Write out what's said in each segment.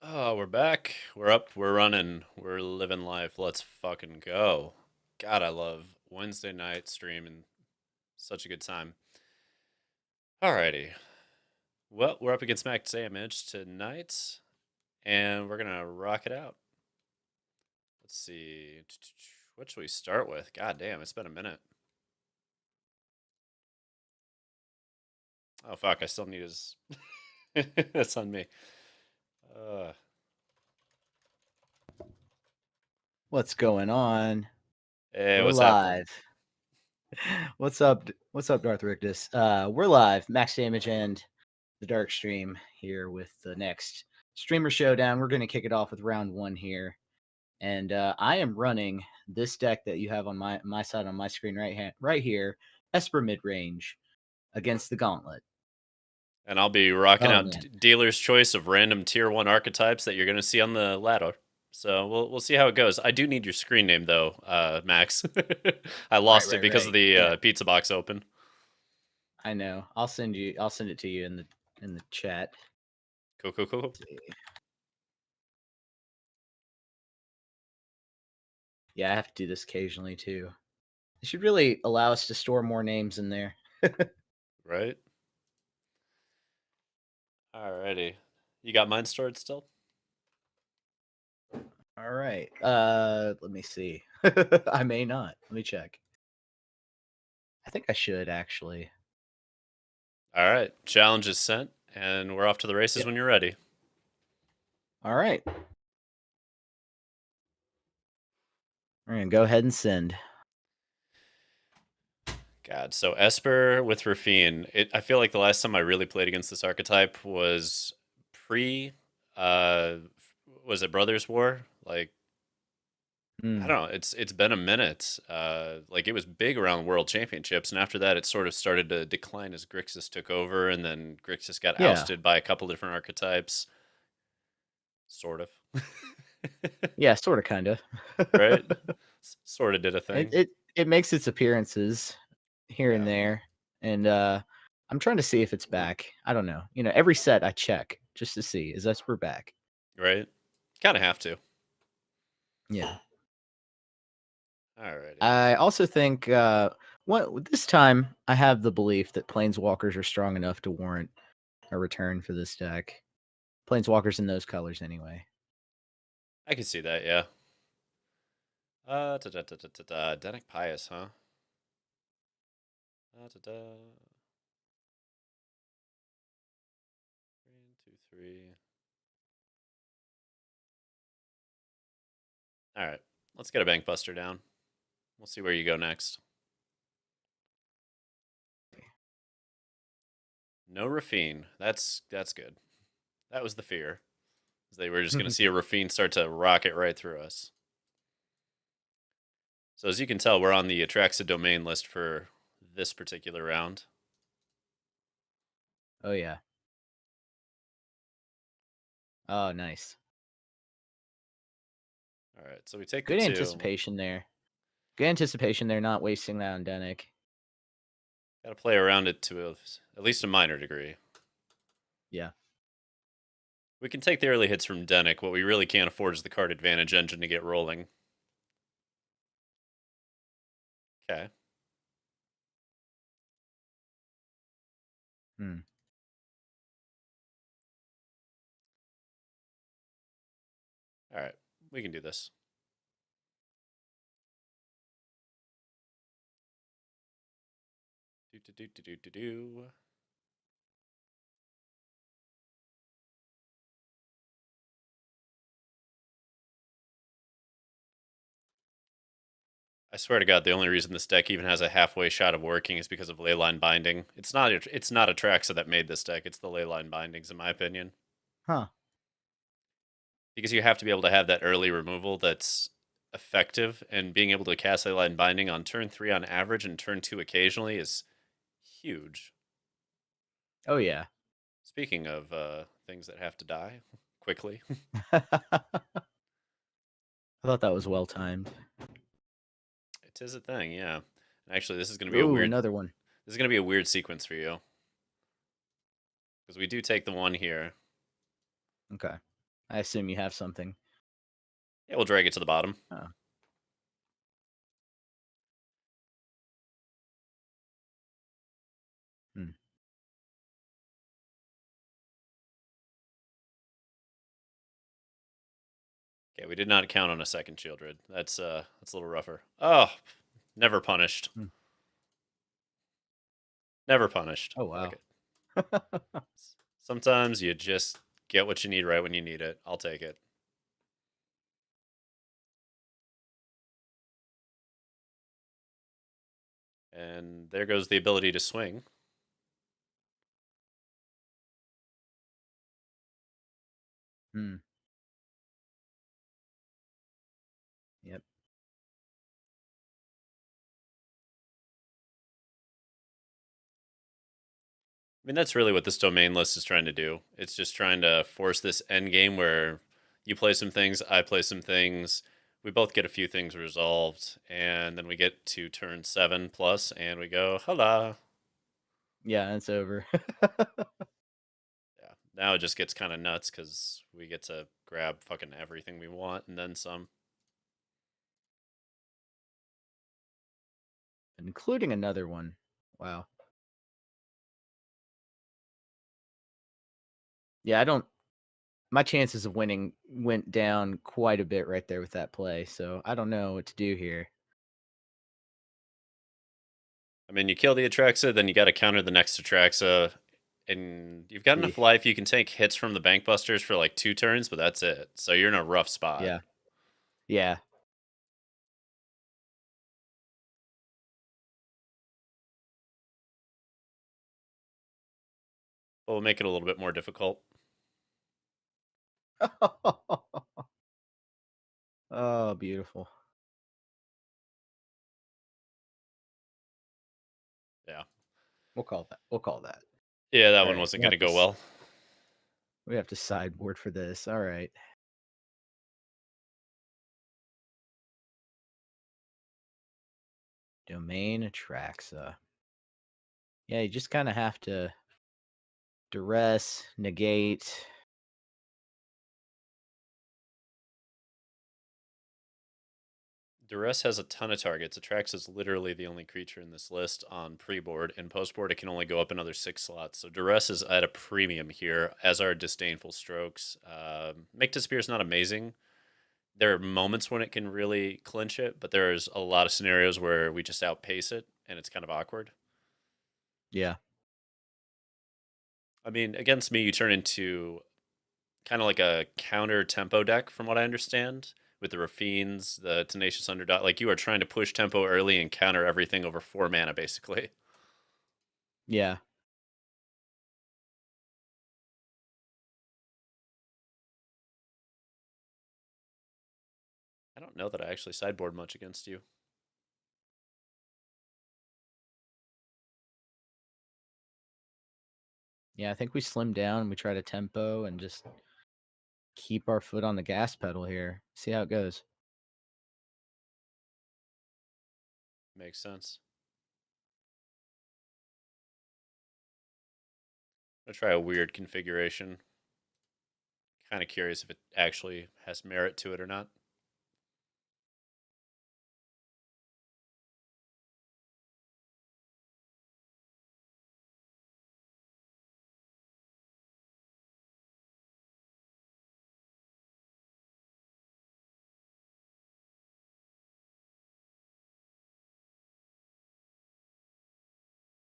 Oh, we're back. We're up. We're running. We're living life. Let's fucking go. God, I love Wednesday night streaming. Such a good time. Alrighty. Well, we're up against Max Damage tonight, and we're gonna rock it out. Let's see. What should we start with? God damn, it's been a minute. Oh fuck, I still need his. That's on me. Uh, What's going on? hey, We're what's happening? live. What's up? What's up, Darth Rictus? We're live. Max Damage and TheDarkStream here with the next streamer showdown. We're going to kick it off with round one here, and I am running this deck that you have on my side on my screen right here, Esper Midrange against the Gauntlet. And I'll be rocking Oh out man, dealer's choice of random tier 1 archetypes that you're going to see on the ladder. So we'll see how it goes. I do need your screen name though, Max. I lost it because of right. the Yeah, pizza box open. I know. I'll send it to you in the chat. Cool. Yeah, I have to do this occasionally too. They should really allow us to store more names in there. Right? Alrighty. You got mine stored still? All right. Let me see. I may not. Let me check. I think I should actually. Alright. Challenge is sent, and we're off to the races Yep. when you're ready. All right. We're gonna go ahead and send. God, so Esper with Raffine. I feel like the last time I really played against this archetype was pre uh was it Brothers War? Like I Mm, don't know. It's been a minute. Like it was big around World Championships, and after that, it sort of started to decline as Grixis took over, and then Grixis got yeah. ousted by a couple different archetypes. Sort of. Yeah. Sort of. Kind of. Right. Sort of did a it thing. it it makes its appearances here and Yeah. there, and I'm trying to see if it's back. I don't know. Every set I check just to see is Esper back. Right. Kind of have to. Yeah. Alrighty. I also think this time I have the belief that planeswalkers are strong enough to warrant a return for this deck. Planeswalkers in those colors, anyway. I can see that. Yeah. Denic Pious, huh? Da. 3. All right. Let's get a Bankbuster down. We'll see where you go next. No Raffine. That's good. That was the fear. They were just going to see a Raffine start to rocket right through us. So as you can tell, we're on the Atraxa domain list for this particular round. Oh yeah. Oh, nice. All right, so we take the Good 2. anticipation there. Good anticipation there, not wasting that on Denick. Got to play around it to at least a minor degree. Yeah. We can take the early hits from Denick. What we really can't afford is the card advantage engine to get rolling. Okay. Hmm. All right, we can do this. Do. I swear to God, the only reason this deck even has a halfway shot of working is because of leyline binding. It's not Atraxa that made this deck. It's the leyline bindings, in my opinion. Huh. Because you have to be able to have that early removal that's effective, and being able to cast leyline binding on turn 3 on average and turn 2 occasionally is huge. Oh yeah. Speaking of things that have to die quickly, I thought that was well timed. it is a thing, yeah. Actually, this is going to be a Ooh, weird. another one. This is going to be a weird sequence for you because we do take the 1 here. Okay. I assume you have something. Yeah, we'll drag it to the bottom. Oh. Hmm. Okay, we did not count on a second Shieldred. That's a little rougher. Oh, never punished. Hmm. Never punished. Oh Fuck wow. it. Sometimes you just get what you need right when you need it. I'll take it. And there goes the ability to swing. Hmm. Yep. I mean, that's really what this domain list is trying to do. It's just trying to force this end game where you play some things, I play some things, we both get a few things resolved, and then we get to turn 7 plus, and we go, hola. Yeah, it's over. Yeah, now it just gets kind of nuts because we get to grab fucking everything we want and then some. Including another one. Wow. Yeah, I don't. My chances of winning went down quite a bit right there with that play, so I don't know what to do here. I mean, you kill the Atraxa, then you got to counter the next Atraxa, and you've got enough life. You can take hits from the Bankbusters for like 2 turns, but that's it. So you're in a rough spot. Yeah. Yeah. But we'll make it a little bit more difficult. Oh, beautiful. Yeah. We'll call that. We'll call that. Yeah, that All one right. wasn't going to go well. We have to sideboard for this. All right. Domain Atraxa. Yeah, you just kind of have to duress, negate. Duress has a ton of targets. Atraxa is literally the only creature in this list on pre-board. And post-board, it can only go up another 6 slots. So Duress is at a premium here, as are Disdainful Strokes. Make to Spear is not amazing. There are moments when it can really clinch it, but there's a lot of scenarios where we just outpace it, and it's kind of awkward. Yeah. I mean, against me, you turn into kind of like a counter tempo deck, from what I understand, with the Raffines, the Tenacious Underdog. Like, you are trying to push tempo early and counter everything over 4 mana, basically. Yeah. I don't know that I actually sideboard much against you. Yeah, I think we slim down and we try to tempo and just keep our foot on the gas pedal here. See how it goes. Makes sense. I'm going to try a weird configuration. Kind of curious if it actually has merit to it or not.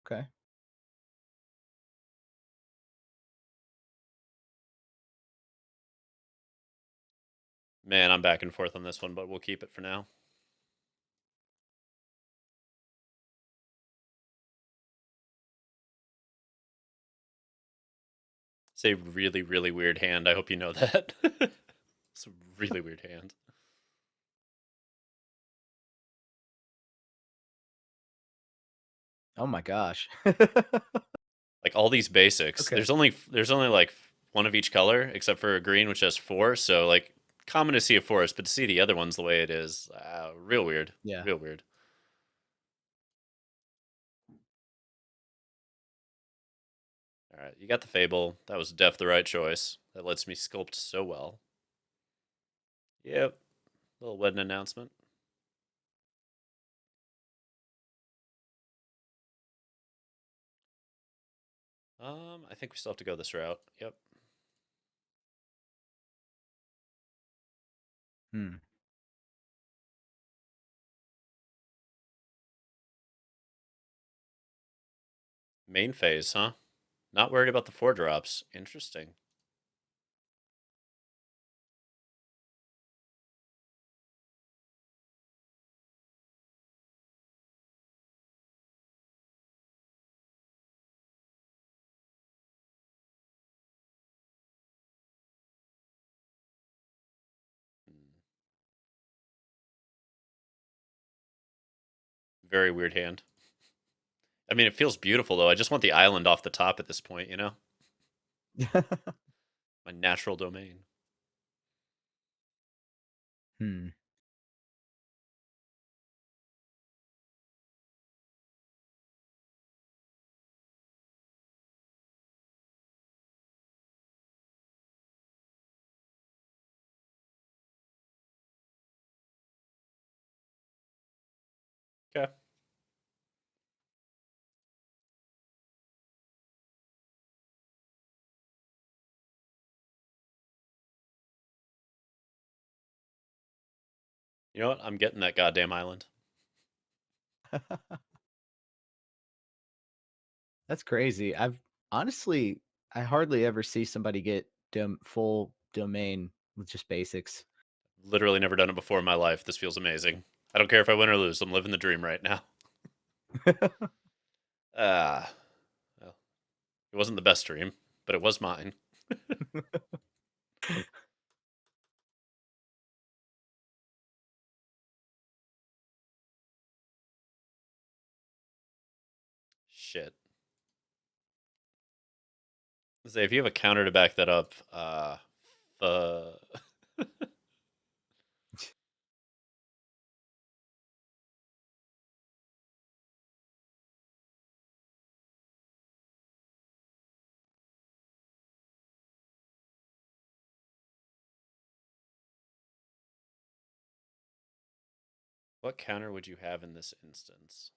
Okay. Man, I'm back and forth on this one, but we'll keep it for now. It's a really, really weird hand. I hope you know that. It's a really weird hand. Oh my gosh. Like all these basics. Okay. There's only like one of each color, except for green, which has 4. So like common to see a forest, but to see the other ones the way it is, real weird. Yeah. Real weird. All right, you got the Fable. That was def the right choice. That lets me sculpt so well. Yep. Little wedding announcement. I think we still have to go this route. Yep. Hmm. Main phase, huh? Not worried about the 4 drops. Interesting. Hmm. Very weird hand. I mean, it feels beautiful though. I just want the island off the top at this point, you know? My natural domain. Hmm. Okay. You know what? I'm getting that goddamn island. That's crazy. I hardly ever see somebody get full domain with just basics. Literally never done it before in my life. This feels amazing. I don't care if I win or lose. I'm living the dream right now. Ah. Well, it wasn't the best dream, but it was mine. Shit. Say if you have a counter to back that up, uh what counter would you have in this instance?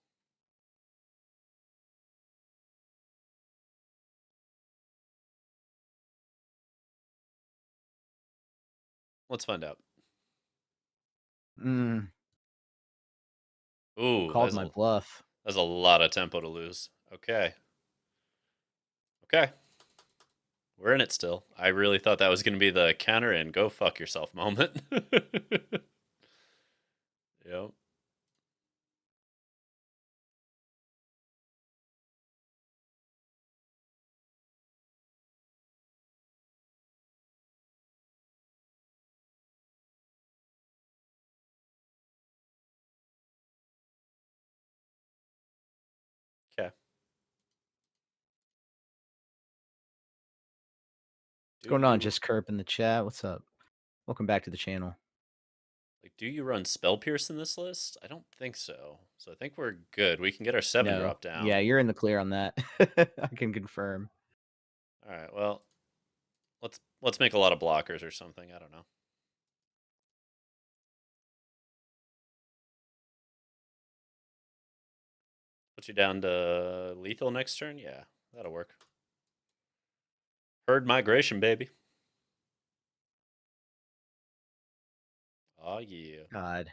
Let's find out. Mm, Ooh, called my bluff. that's a lot of tempo to lose. Okay. Okay. We're in it still. I really thought that was going to be the counter and go fuck yourself moment. Yep. Okay. What's Do going on? you Just Kerp in the chat. What's up? Welcome back to the channel. do you run spell pierce in this list? I don't think so. So I think we're good. We can get our 7 No. drop down. Yeah, you're in the clear on that. I can confirm. All right. Well, let's make a lot of blockers or something. I don't know. Put you down to lethal next turn. Yeah, that'll work. Herd migration, baby. Oh yeah. God.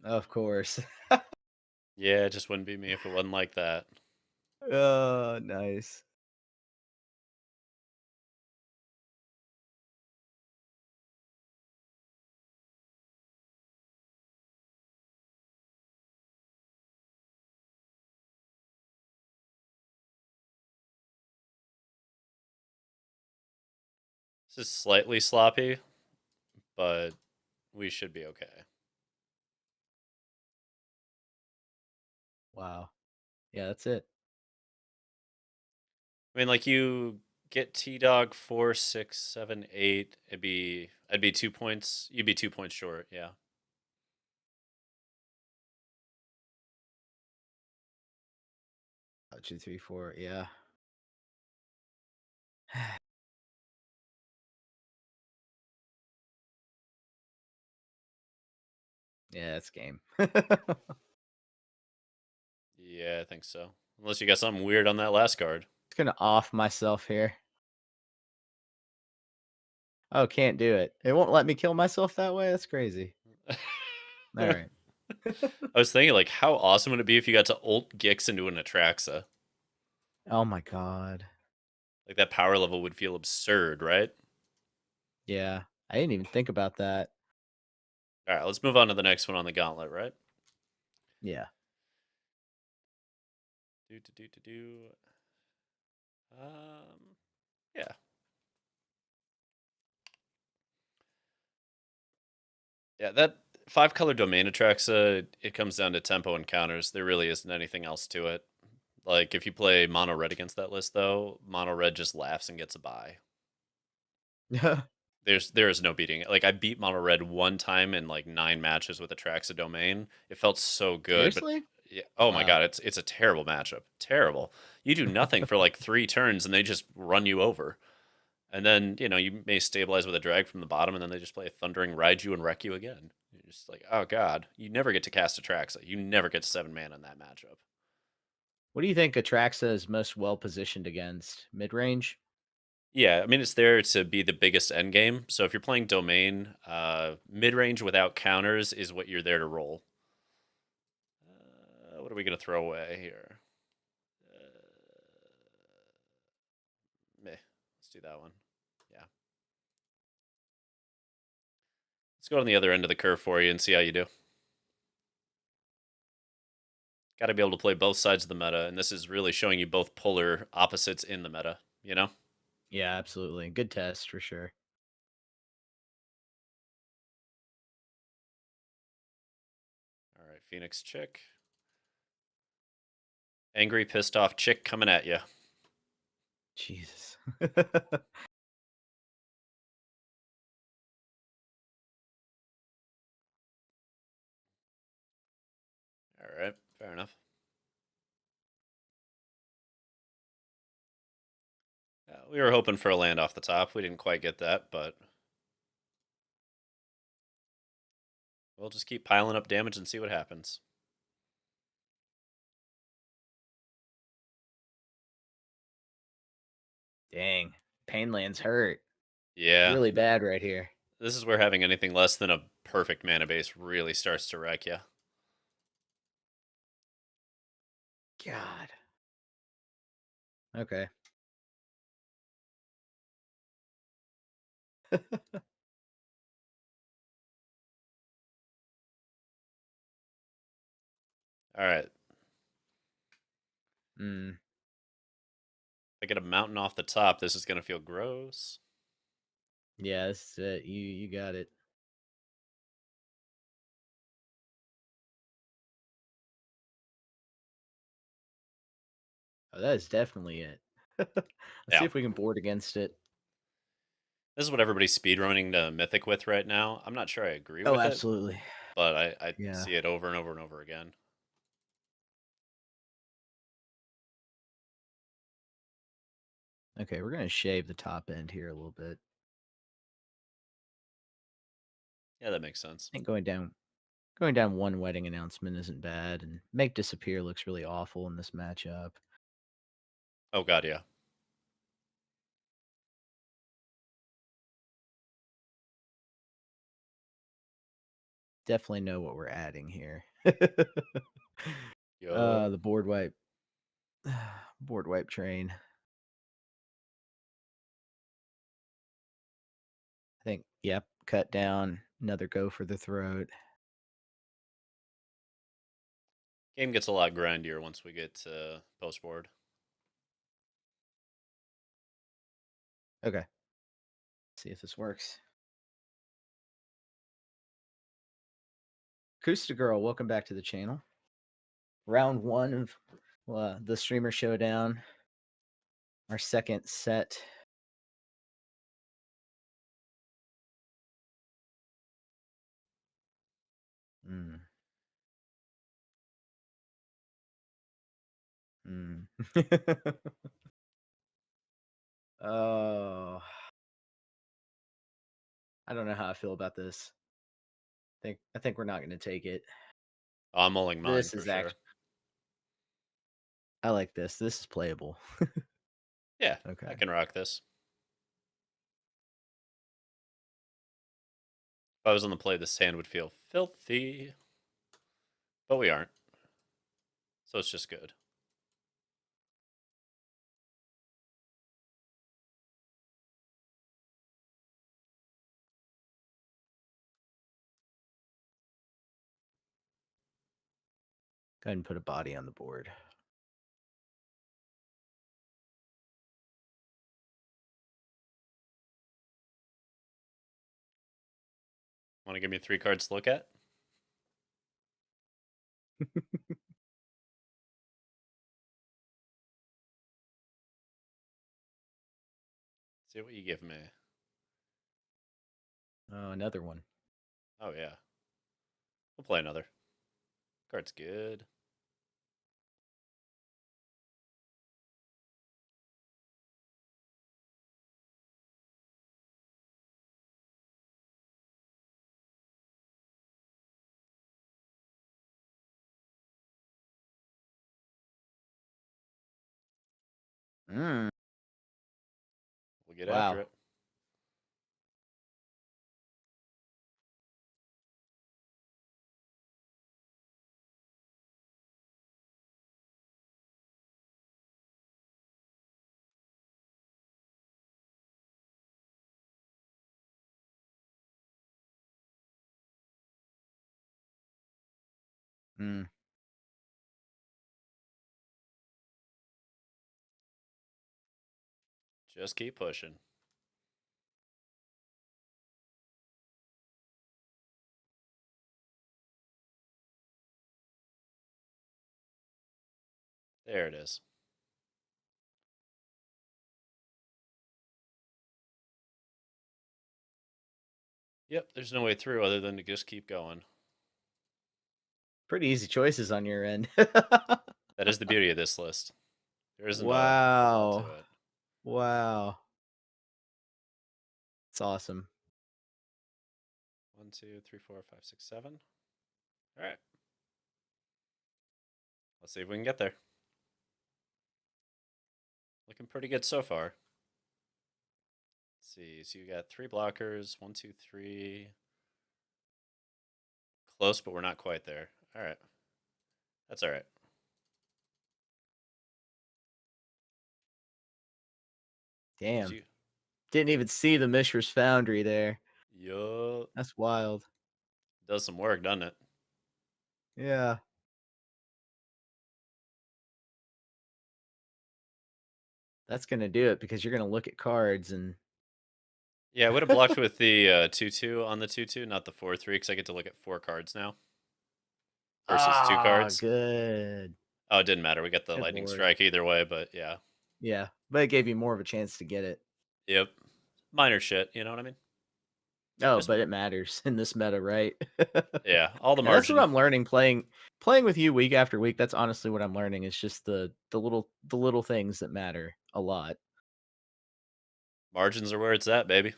Of course. Yeah, it just wouldn't be me if it wasn't like that. Oh, nice. This is slightly sloppy, but we should be okay. Wow. Yeah, that's it. I mean, like you get T-Dog 4, 6, 7, 8. I'd be 2 points. You'd be 2 points short, yeah. Oh, 2, 3, 4. Yeah. Yeah, it's game. Yeah, I think so. Unless you got something weird on that last card. It's gonna off myself here. Oh, can't do it. It won't let me kill myself that way. That's crazy. All right. I was thinking, like, how awesome would it be if you got to ult Gix into an Atraxa? Oh my god. Like, that power level would feel absurd, right? Yeah, I didn't even think about that. All right, let's move on to the next one on the gauntlet, right? Yeah. Yeah. Yeah, that 5-color domain Atraxa, it comes down to tempo and counters. There really isn't anything else to it. Like, if you play mono red against that list, though, mono red just laughs and gets a bye. There is no beating it. Like, I beat mono red one time in like 9 matches with Atraxa domain. It felt so good, but Seriously? yeah, oh my Wow. god, it's a terrible matchup. Terrible. You do nothing for like 3 turns and they just run you over. And then, you may stabilize with a drag from the bottom, and then they just play a Thundering Ride you and wreck you again. You're just like, oh god, you never get to cast Atraxa. You never get to 7 mana in that matchup. What do you think Atraxa is most well positioned against? Mid range? Yeah, I mean, it's there to be the biggest end game. So if you're playing Domain, mid range without counters is what you're there to roll. What are we going to throw away here? Meh. Let's do that one. Yeah. Let's go on the other end of the curve for you and see how you do. Got to be able to play both sides of the meta, and this is really showing you both polar opposites in the meta, you know? Yeah, absolutely. Good test for sure. All right, Phoenix chick. Angry, pissed off chick coming at you. Jesus. All right, fair enough. We were hoping for a land off the top. We didn't quite get that, but we'll just keep piling up damage and see what happens. Dang. Painland's hurt. Yeah, Really bad right here. this is where having anything less than a perfect mana base really starts to wreck you. God. Okay. All right, Mm. if I get a mountain off the top, this is going to feel gross. Yeah, this is it. You got it. Oh, that is definitely it. Let's see Yeah, if we can board against it. this is what everybody's speedrunning to Mythic with right now. I'm not sure I agree Oh, with it, absolutely. but I Yeah. see it over and over and over again. Okay, we're gonna shave the top end here a little bit. Yeah, that makes sense. I think going down one wedding announcement isn't bad, and make disappear looks really awful in this matchup. Oh god, yeah. Definitely know what we're adding here. Yup. The board wipe. Board wipe train. I think, yep, cut down, another go for the throat. Game gets a lot grindier once we get to post board. Okay. See if this works. Kusta Girl, welcome back to the channel. Round one of the streamer showdown. Our second set Mm. Mm. Oh, I don't know how I feel about this. I think we're not going to take it. I'm mulling mine This for is sure. actually. I like this. This is playable. Yeah, Okay. I can rock this. If I was on the play, this hand would feel filthy. But we aren't. So it's just good. Go ahead and put a body on the board. Want to give me 3 cards to look at? See what you give me. Oh, another one. Oh, yeah. We'll play another. Card's good. Mm. We'll get after Wow. it. Mm. Just keep pushing. There it is. Yep, there's no way through other than to just keep going. Pretty easy choices on your end. That is the beauty of this list. There isn't a lot to Wow. it. Wow. It's awesome. 1, 2, 3, 4, 5, 6, 7. All right. Let's see if we can get there. Looking pretty good so far. Let's see. So you got 3 blockers. 1, 2, 3. Close, but we're not quite there. All right. That's all right. Damn. You, Didn't even see the Mishra's Foundry there. yup. That's wild. Does some work, doesn't it? Yeah. That's going to do it because you're going to look at cards and. Yeah, I would have blocked with the 2/2 on the 2/2, not the 4/3, because I get to look at 4 cards now versus 2 Ah, cards. good. Oh, it didn't matter. We got the Good lightning lord. strike either way, but yeah. Yeah. But it gave you more of a chance to get it. Yep. Minor shit, you know what I mean? Oh, Just but it matters in this meta, right? yeah, all the And that's what margin. I'm learning playing with you week after week. That's honestly what I'm learning. It's just the little things that matter a lot. Margins are where it's at, baby.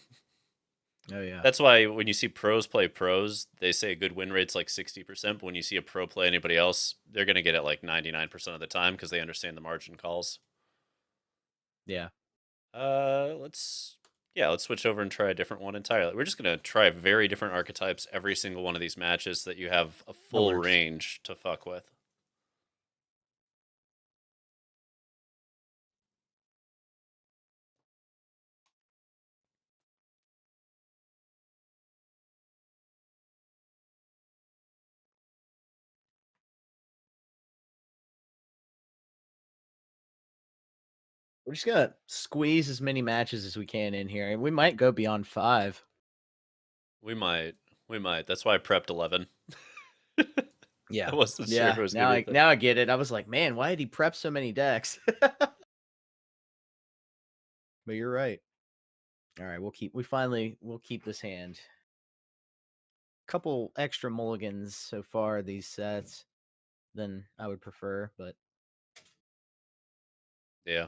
Oh yeah. That's why when you see pros play pros, they say a good win rate's like 60%, but when you see a pro play anybody else, they're going to get it like 99% of the time because they understand the margin calls. Yeah. Let's let's switch over and try a different one entirely. We're just gonna try very different archetypes every single one of these matches so that you have a That full works. range to fuck with. We're just gonna squeeze as many matches as we can in here. And we might go beyond 5. We might, we might. That's why I prepped 11. I Yeah. wasn't sure if it Yeah. was gonna Now be a I thing. now I get it. I was like, man, why did he prep so many decks? But you're right. All right, we'll keep this hand. couple extra mulligans so far these sets than I would prefer, but Yeah.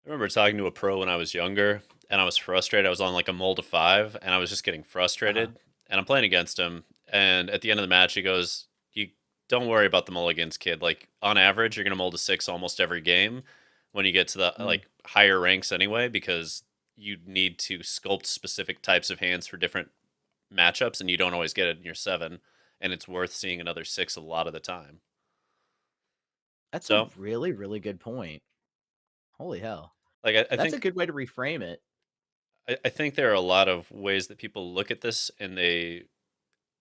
I remember talking to a pro when I was younger, and I was frustrated. I was on like a mold of 5, and I was just getting uh-huh. frustrated. And I'm playing against him, and at the end of the match, he goes, "You don't worry about the mulligans, kid. Like on average, you're gonna mold a 6 almost every game when you get to the Mm, like higher ranks anyway, because you need to sculpt specific types of hands for different matchups, and you don't always get it in your 7. And it's worth seeing another 6 a lot of the time. that's a So, really, really good point. Holy hell. like, I That's a think good way to reframe it. I think there are a lot of ways that people look at this, and they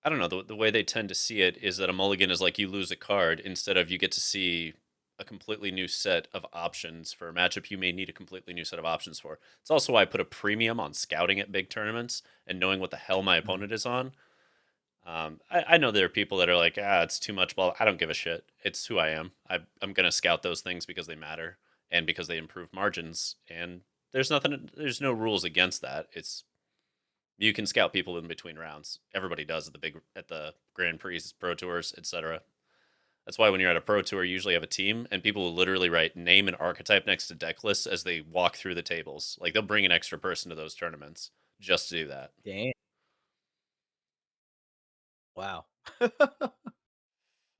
I don't know, the way they tend to see it is that a mulligan is like you lose a card instead of you get to see a completely new set of options for a matchup you may need a completely new set of options for. It's also why I put a premium on scouting at big tournaments and knowing what the hell my Mhm. opponent is on. I know there are people that are like, it's too much ball. I don't give a shit. It's who I am. I'm going to scout those things because they matter and because they improve margins. And there's no rules against that. It's you can scout people in between rounds. Everybody does at the Grand Prix, Pro Tours, etc. That's why when you're at a Pro Tour, you usually have a team, and people will literally write name and archetype next to deck lists as they walk through the tables. Like they'll bring an extra person to those tournaments just to do that. Damn. Wow. Fuck.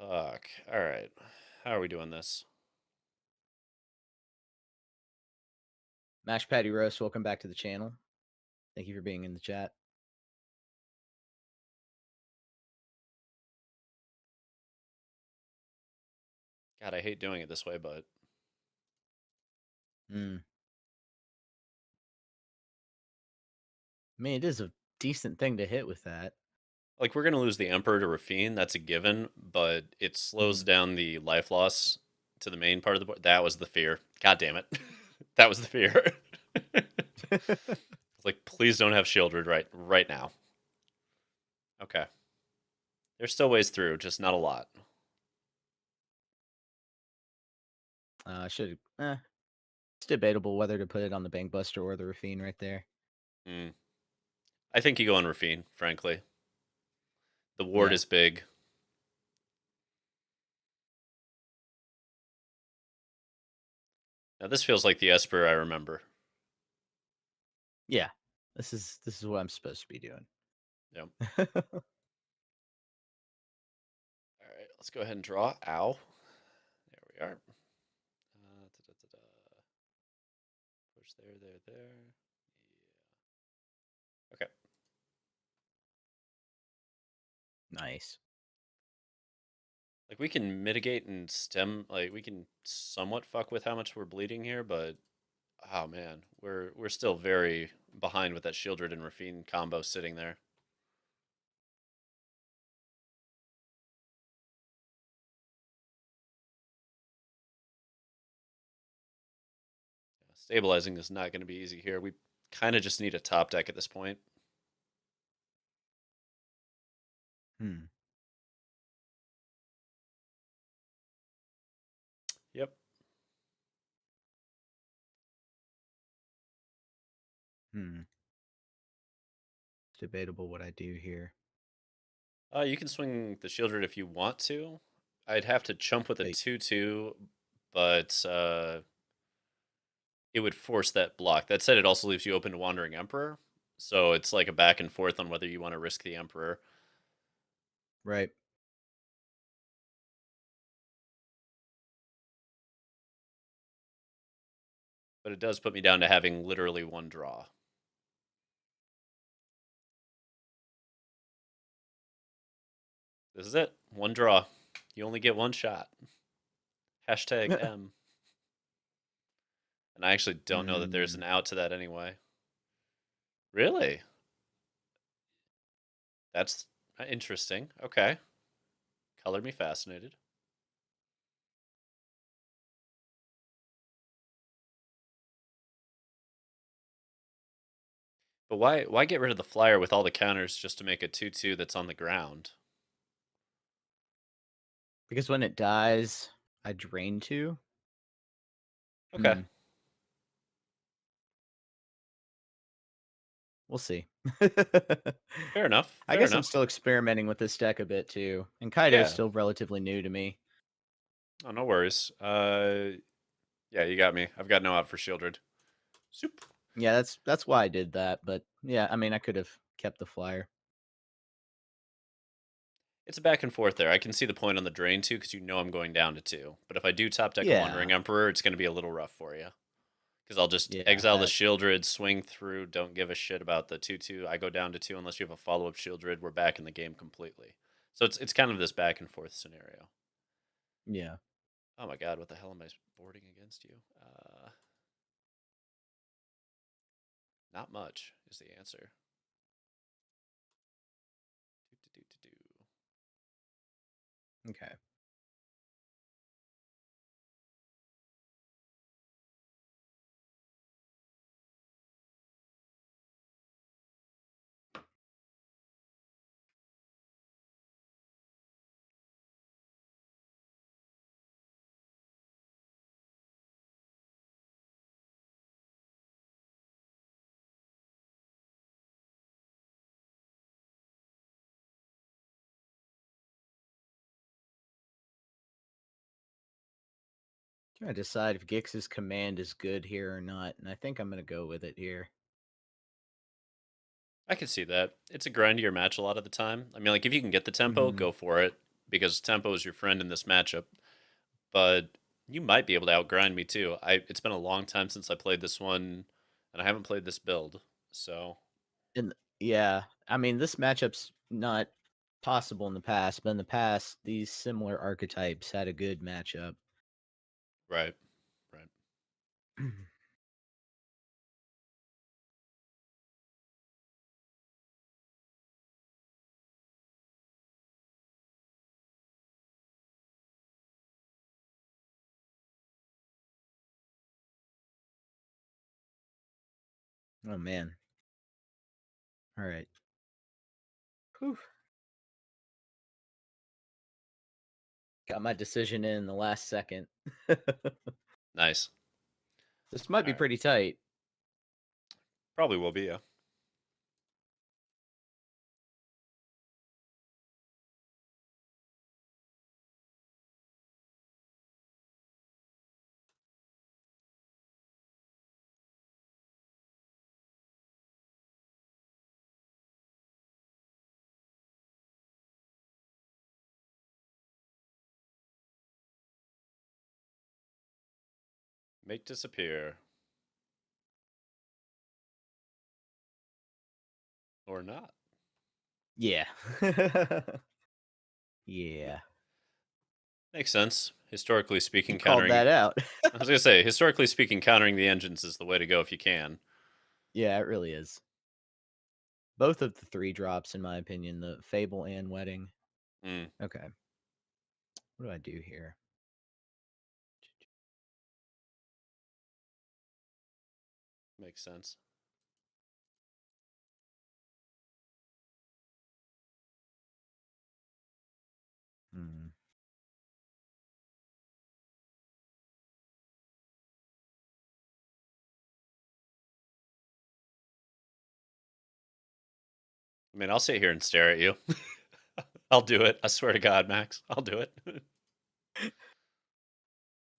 All right. How are we doing this? Mash Patty Roast, welcome back to the channel. Thank you for being in the chat. God, I hate doing it this way, but Mm. I mean, it is a decent thing to hit with that. like we're gonna lose the Emperor to Raffine. That's a given, but it slows Mm. down the life loss to the main part of the board. That was the fear. God damn it. That was the fear. Like, please don't have Shieldred right now. Okay. There's still ways through, just not a lot. I should. It's debatable whether to put it on the Bankbuster or the Raffine right there. Mm. I think you go on Raffine, frankly. The ward Yeah. is big. Now this feels like the Esper I remember. Yeah. This is what I'm supposed to be doing. Yep. All right, let's go ahead and draw. Ow. There we are. Da-da-da-da. Push there. Yeah. Okay. Nice. Like we can mitigate and stem. Like we can somewhat fuck with how much we're bleeding here, but oh man, we're still very behind with that Shieldred and Raffine combo sitting there. Stabilizing is not going to be easy here. We kind of just need a top deck at this point. Hmm. Yep. Hmm. It's debatable what I do here. You can swing the Shieldred if you want to. I'd have to chump with a Wait. 2/2, but it would force that block. That said, it also leaves you open to Wandering Emperor. So it's like a back and forth on whether you want to risk the Emperor. Right. But it does put me down to having literally one draw. This is it. One draw. You only get one shot. Hashtag M. And I actually don't know that there's Hmm. an out to that anyway. Really? That's interesting. Okay. Color me fascinated. But why get rid of the flyer with all the counters just to make a 2/2 that's on the ground? Because when it dies, I drain two. Okay. Hmm. We'll see. Fair enough. I Fair guess I'm enough. still experimenting with this deck a bit too, and Kaido's Yeah. still relatively new to me. Oh, no worries. Yeah, you got me. I've got no out for Shieldred. Soup. Yeah, that's why I did that. But yeah, I mean, I could have kept the flyer. It's a back and forth there. I can see the point on the drain too, because you know I'm going down to 2. But if I do top deck a Yeah, Wandering Emperor, it's going to be a little rough for you. Because I'll just yeah, exile the Shieldred, swing through, don't give a shit about the 2/2. I go down to 2 unless you have a follow up Shieldred. We're back in the game completely. So it's kind of this back and forth scenario. yeah. Oh my god, what the hell am I boarding against you? Not much is the answer. Do. Okay. Trying to decide if Gix's command is good here or not, and I think I'm gonna go with it here. I can see that. It's a grindier match a lot of the time. I mean, like, if you can get the tempo, Mm-hmm. go for it, because tempo is your friend in this matchup. But you might be able to outgrind me too. It's been a long time since I played this one, and I haven't played this build. So, And yeah, I mean, this matchup's not possible in the past, but in the past, these similar archetypes had a good matchup. right. Right. Oh man. All right. Whew. Got my decision in the last second. Nice. This might All be right. pretty tight. Probably will be, yeah. Make disappear. Or not. Yeah. Yeah. Makes sense. Historically You speaking, called countering. that out. I was going to say, historically speaking, countering the engines is the way to go if you can. Yeah, it really is. Both of the 3 drops, in my opinion, the Fable and Wedding. Mm, Okay. What do I do here? makes sense. Hmm. I mean, I'll sit here and stare at you. I'll do it. I swear to God, Max. I'll do it.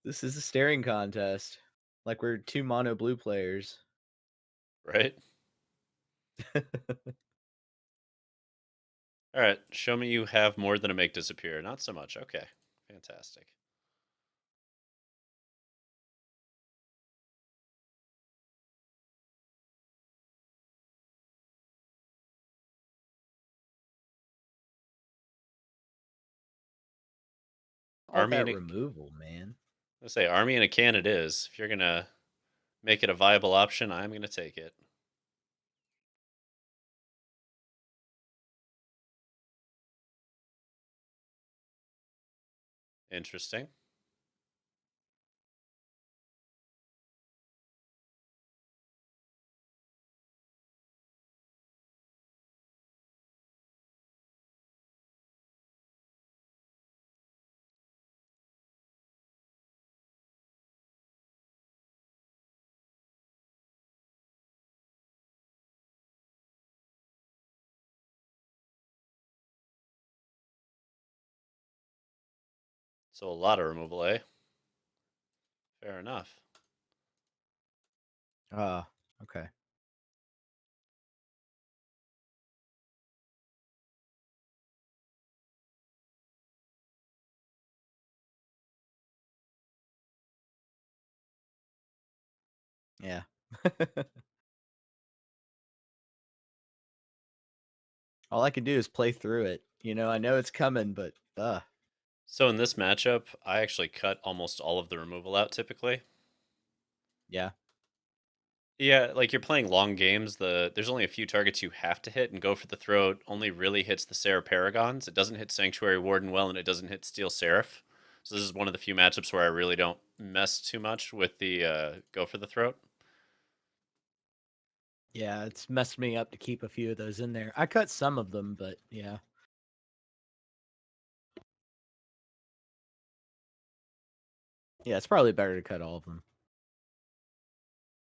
This is a staring contest. Like we're 2 mono blue players. Right? All right. Show me you have more than a make disappear. Not so much. Okay. Fantastic. All Army that in a. removal, man. Let's say army in a can it is. If you're going to make it a viable option, I'm going to take it. Interesting. So a lot of removal, eh? Fair enough. Okay. Yeah. All I can do is play through it. I know it's coming, but So in this matchup, I actually cut almost all of the removal out typically. yeah. Yeah, like you're playing long games, there's only a few targets you have to hit, and Go for the Throat only really hits the Seer Paragons. It doesn't hit Sanctuary Warden well, and it doesn't hit Steel Seraph. So this is one of the few matchups where I really don't mess too much with the Go for the Throat. Yeah, it's messed me up to keep a few of those in there. I cut some of them, but yeah. Yeah, it's probably better to cut all of them.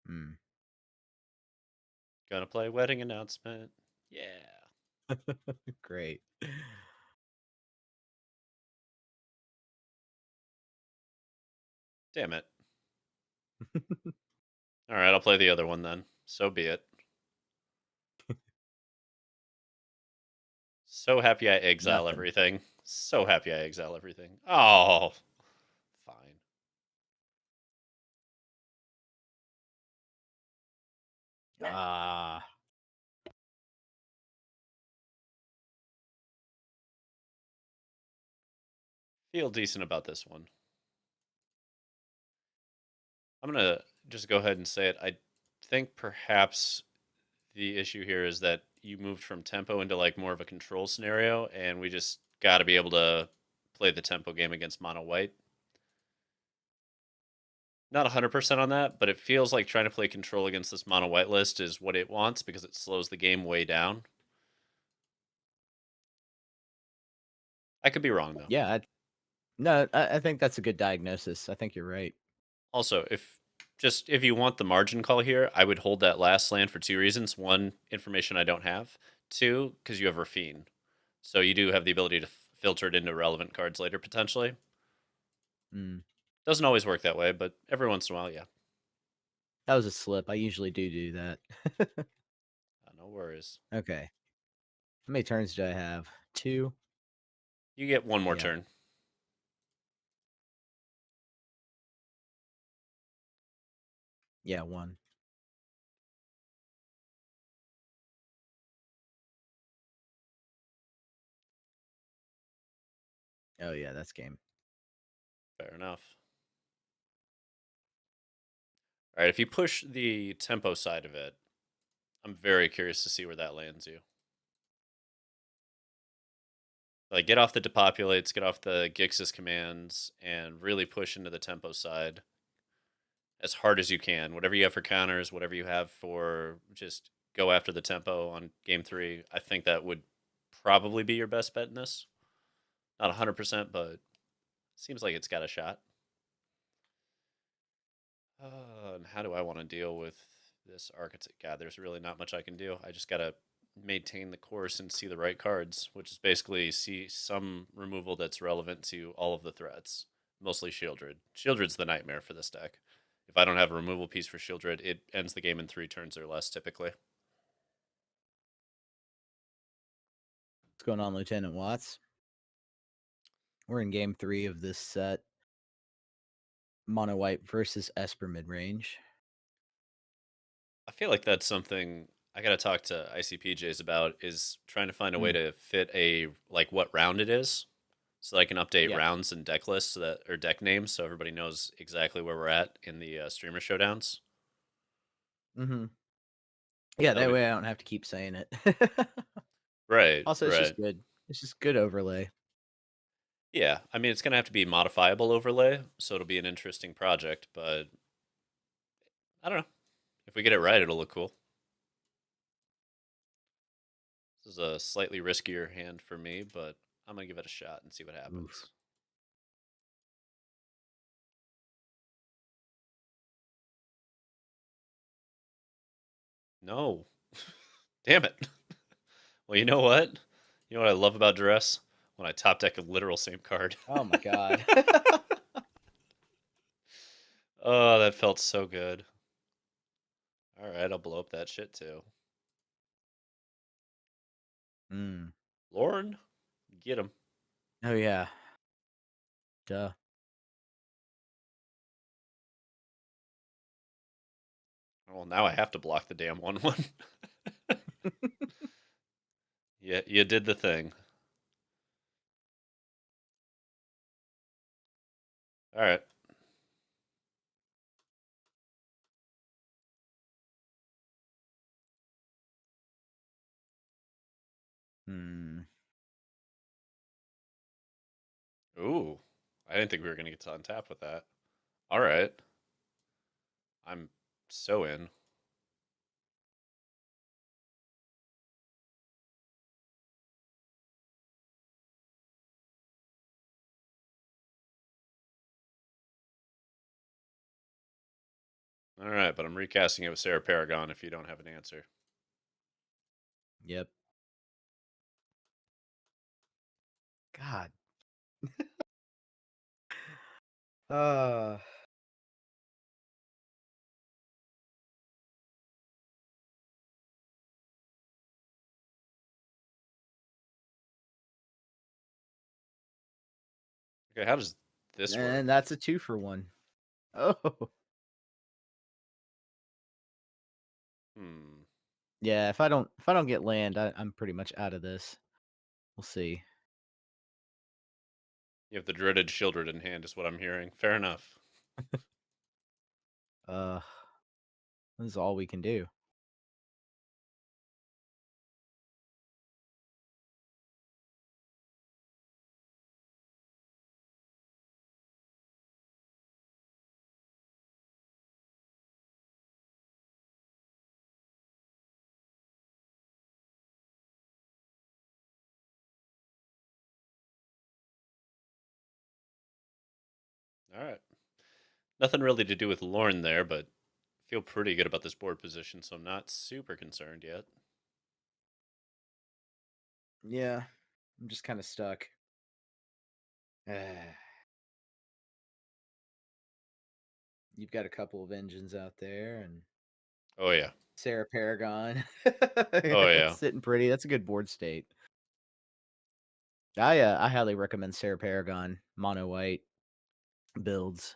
Hmm. Gonna play Wedding Announcement. Yeah. Great. Damn it. All right, I'll play the other one then. So be it. So happy I exile Nothing. everything. So happy I exile everything. Oh, fine. Ah. Feel decent about this one. I'm going to just go ahead and say it. I think perhaps the issue here is that you moved from tempo into like more of a control scenario, and we just got to be able to play the tempo game against mono white. Not 100% on that, but it feels like trying to play control against this mono white list is what it wants because it slows the game way down. I could be wrong though. Yeah. No, I think that's a good diagnosis. I think you're right. Also, if you want the margin call here, I would hold that last land for two reasons. One, information I don't have. Two, because you have Raffine. So you do have the ability to filter it into relevant cards later, potentially. Mm. Doesn't always work that way, but every once in a while, yeah. That was a slip. I usually do that. No worries. Okay. How many turns do I have? 2? You get one more Yeah. turn. Yeah, 1. Oh, yeah, that's game. Fair enough. All right, if you push the tempo side of it, I'm very curious to see where that lands you. Like, get off the depopulates, get off the Gixis commands, and really push into the tempo side as hard as you can. Whatever you have for counters, whatever you have for just go after the tempo on game 3. I think that would probably be your best bet in this. Not 100%, but seems like it's got a shot. And how do I want to deal with this archetype? God, there's really not much I can do. I just got to maintain the course and see the right cards, which is basically see some removal that's relevant to all of the threats. Mostly Shieldred. Shieldred's the nightmare for this deck. If I don't have a removal piece for Shieldred, it ends the game in 3 turns or less typically. What's going on, Lieutenant Watts? We're in game 3 of this set. Mono White versus Esper Midrange. I feel like that's something I got to talk to ICPJs about is trying to find a way Mm. to fit a like what round it is so that I can update Yeah. rounds and deck lists so that or deck names so everybody knows exactly where we're at in the streamer showdowns. Mm-hmm. Yeah, That'll that be way I don't have to keep saying it. right, Also, it's just right. good. It's just good overlay. Yeah, I mean it's gonna have to be modifiable overlay, so it'll be an interesting project. But I don't know if we get it right, it'll look cool. This is a slightly riskier hand for me, but I'm gonna give it a shot and see what Oof. happens. No, damn it. Well, you know what? You know what I love about duress? when I top deck a literal same card. Oh my god. Oh, that felt so good. All right, I'll blow up that shit too. Mm. Lauren, get him. Oh yeah. Duh. Well, now I have to block the damn 1/1. Yeah, you did the thing. All right. Hmm. Ooh, I didn't think we were gonna get to untap with that. All right, I'm so in. All right, but I'm recasting it with Sarah Paragon if you don't have an answer. Yep. God. Uh Okay, how does this work? and that's a 2-for-1. Oh. Hmm. Yeah, if I don't get land, I'm pretty much out of this. We'll see. You have the dreaded Shieldred in hand, is what I'm hearing. Fair enough. Uh this is all we can do. All right. Nothing really to do with Lorne there, but feel pretty good about this board position, so I'm not super concerned yet. Yeah. I'm just kind of stuck. You've got a couple of engines out there and Oh yeah. Sarah Paragon. Oh That's yeah. sitting pretty. That's a good board state. I highly recommend Sarah Paragon mono white builds.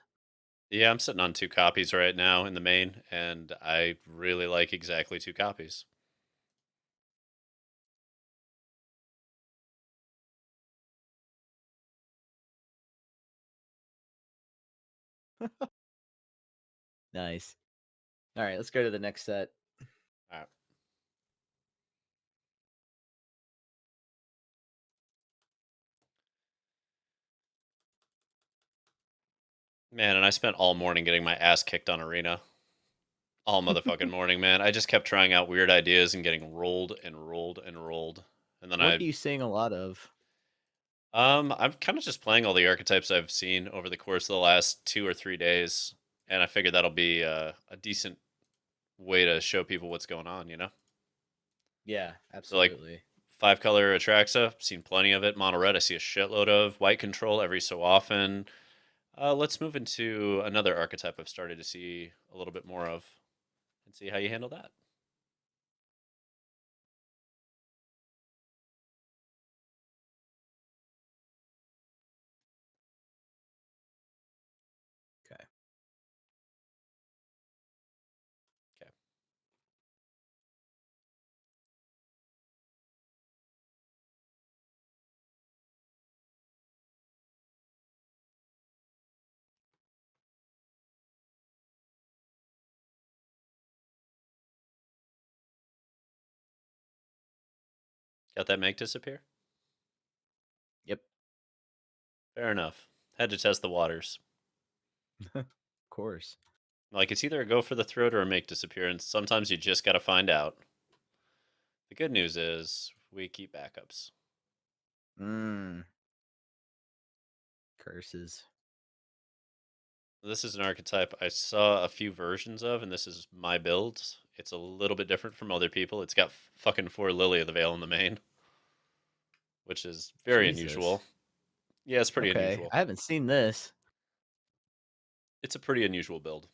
Yeah, I'm sitting on 2 copies right now in the main, and I really like exactly 2 copies. Nice. All right, let's go to the next set. All right. Man, and I spent all morning getting my ass kicked on Arena. All motherfucking morning, man. I just kept trying out weird ideas and getting rolled and rolled and rolled. And then What are you seeing a lot of? I'm kind of just playing all the archetypes I've seen over the course of the last 2 or 3 days, and I figured that'll be a decent way to show people what's going on, you know? Yeah, So like absolutely. 5 color Atraxa, seen plenty of it. Mono red, I see a shitload of. White control every so often. Let's move into another archetype I've started to see a little bit more of, and see how you handle that. Okay. Okay. Got that make disappear? Yep. Fair enough. Had to test the waters. Of course. Like, it's either a go for the throat or a make disappear, and sometimes you just gotta find out. The good news is we keep backups. Mm. Curses. This is an archetype I saw a few versions of, and this is my build. It's a little bit different from other people. It's got fucking 4 Lily of the Veil in the main. which is very Jesus. unusual. Yeah, it's pretty Okay, unusual. I haven't seen this. It's a pretty unusual build.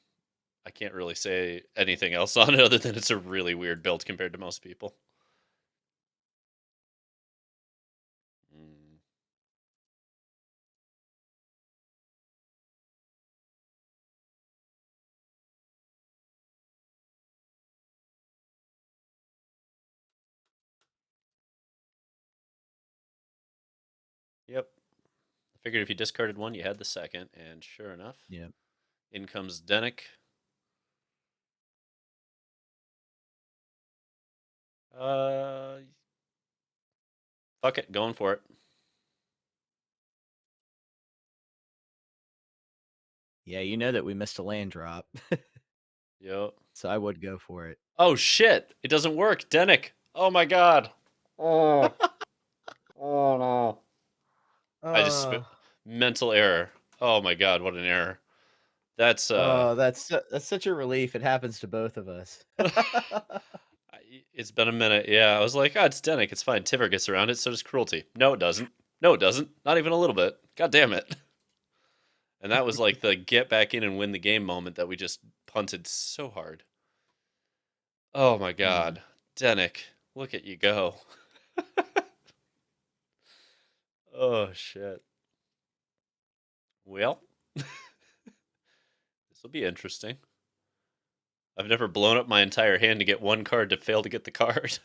I can't really say anything else on it other than it's a really weird build compared to most people. Mm. Yep. I figured if you discarded one, you had the second, and sure enough, Yeah. in comes Denick. Uh, Fuck it, going for it. Yeah, you know that we missed a land drop, Yep. so I would go for it. Oh shit! It doesn't work, Denick. Oh my god. Oh. Oh no. I just mental error. Oh my god, what an error. That's Oh, that's such a relief. It happens to both of us. It's been a minute. Yeah, I was like, oh, it's Denick. It's fine. Tiver gets around it, so does Cruelty. No, it doesn't. No, it doesn't. Not even a little bit. God damn it. And that was like the get back in and win the game moment that we just punted so hard. Oh my Mm. god. Denick, look at you go. Oh shit. Well, this will be interesting. I've never blown up my entire hand to get one card to fail to get the card.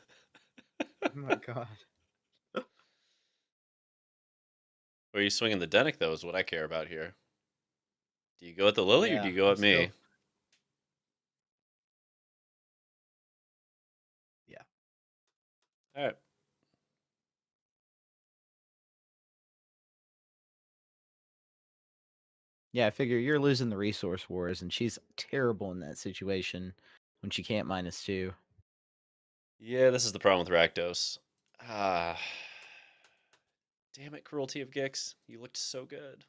Oh my god. Where are you swinging the Denick, though, is what I care about here. Do you go at the Lily or do Yeah, you go I'm at me? still. Yeah. All right. Yeah, I figure you're losing the resource wars, and she's terrible in that situation when she can't -2. Yeah, this is the problem with Rakdos. Ah. Damn it, Cruelty of Gix. You looked so good.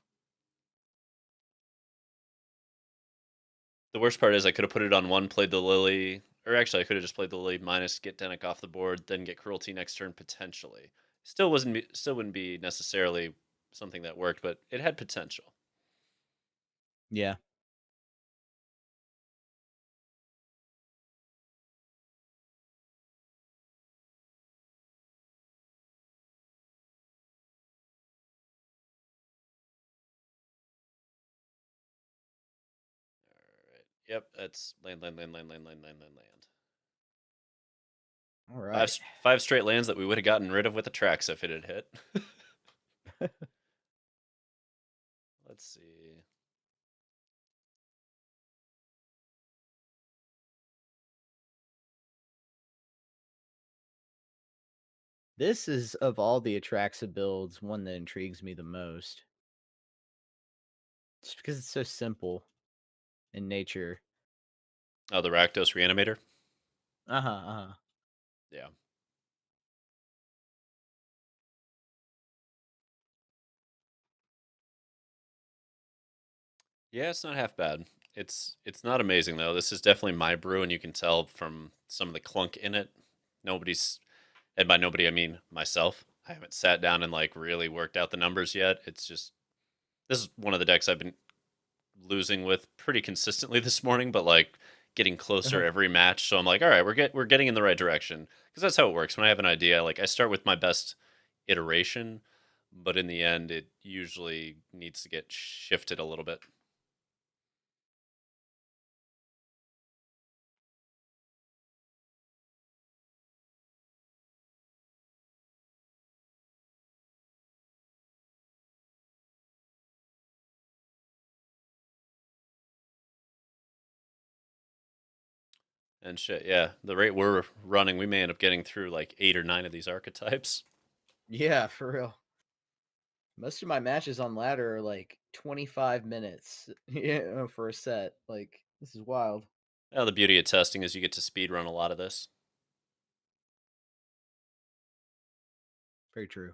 The worst part is I could have put it on one, played the Lily, or actually I could have just played the Lily minus get Denick off the board, then get Cruelty next turn potentially. Still wouldn't be necessarily something that worked, but it had potential. Yeah. All right. Yep, that's land. All Five right. five straight lands that we would have gotten rid of with Atraxa if it had hit. Let's see. This is, of all the Atraxa builds, one that intrigues me the most. Just because it's so simple in nature. Oh, the Rakdos Reanimator? Uh-huh, uh-huh. Yeah. Yeah, it's not half bad. It's not amazing though. This is definitely my brew, and you can tell from some of the clunk in it. Nobody's, and by nobody I mean myself. I haven't sat down and like really worked out the numbers yet. It's just this is one of the decks I've been losing with pretty consistently this morning, but like getting closer Uh-huh. every match. So I'm like, all right, we're getting in the right direction because that's how it works. When I have an idea, like I start with my best iteration, but in the end, it usually needs to get shifted a little bit. And shit, yeah, the rate we're running, we may end up getting through like 8 or 9 of these archetypes. Yeah, for real. Most of my matches on ladder are like 25 minutes, for a set. Like, this is wild. Now, the beauty of testing is you get to speed run a lot of this. Very true.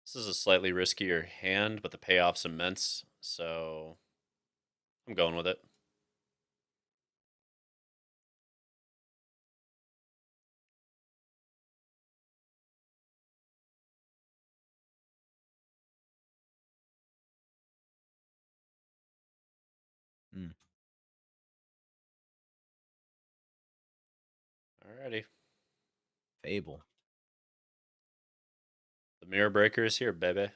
This is a slightly riskier hand, but the payoff's immense, so I'm going with it. Mm. Alrighty. Fable. The Mirror Breaker is here, baby.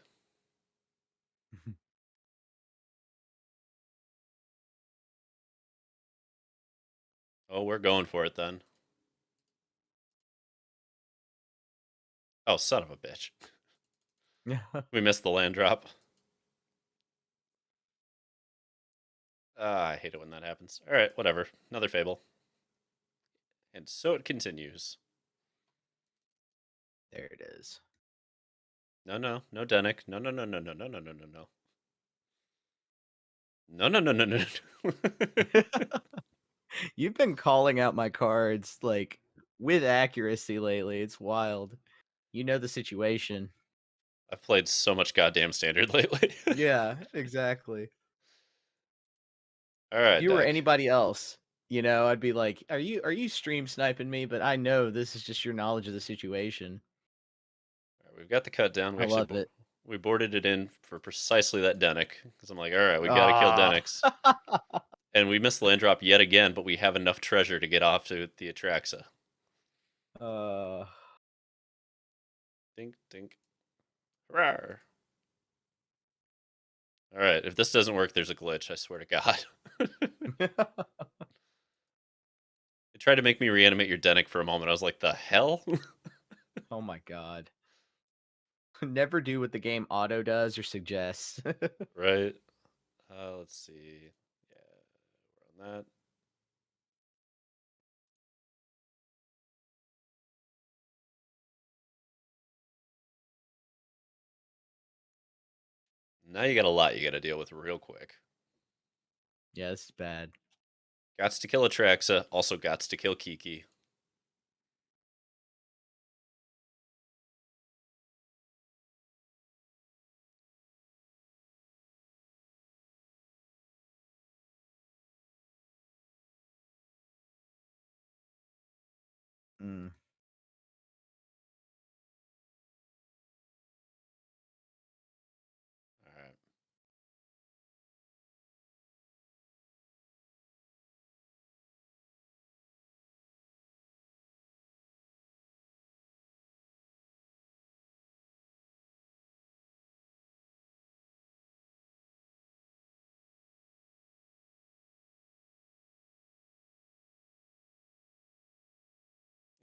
Oh, we're going for it then. Oh, son of a bitch. Yeah. We missed the land drop. I hate it when that happens. Alright, whatever. Another Fable. And so it continues. There it is. No, no, no Denic. No, no, no, no, no, no, no, no, no, no. No, no, no, no, no, no. You've been calling out my cards like with accuracy lately. It's wild. You know the situation. I've played so much goddamn standard lately. Yeah, exactly. All If right, you were deck. anybody else, I'd be like, "Are you stream sniping me?" But I know this is just your knowledge of the situation. All right, we've got the cut down. I love it. We boarded it in for precisely that Denic because I'm like, all right, we got to kill Ah. Denics. And we missed the land drop yet again, but we have enough treasure to get off to the Atraxa. uh. Dink, dink. Rawr. All right, if this doesn't work, there's a glitch. I swear to God. It tried to make me reanimate your Denic for a moment. I was like, the hell? Oh my god. Never do what the game auto does or suggests. Right. Let's see. Yeah, we're on that. Now you got a lot you got to deal with real quick. Yeah, this is bad. Gots to kill Atraxa, also gots to kill Kiki. Mm. All right.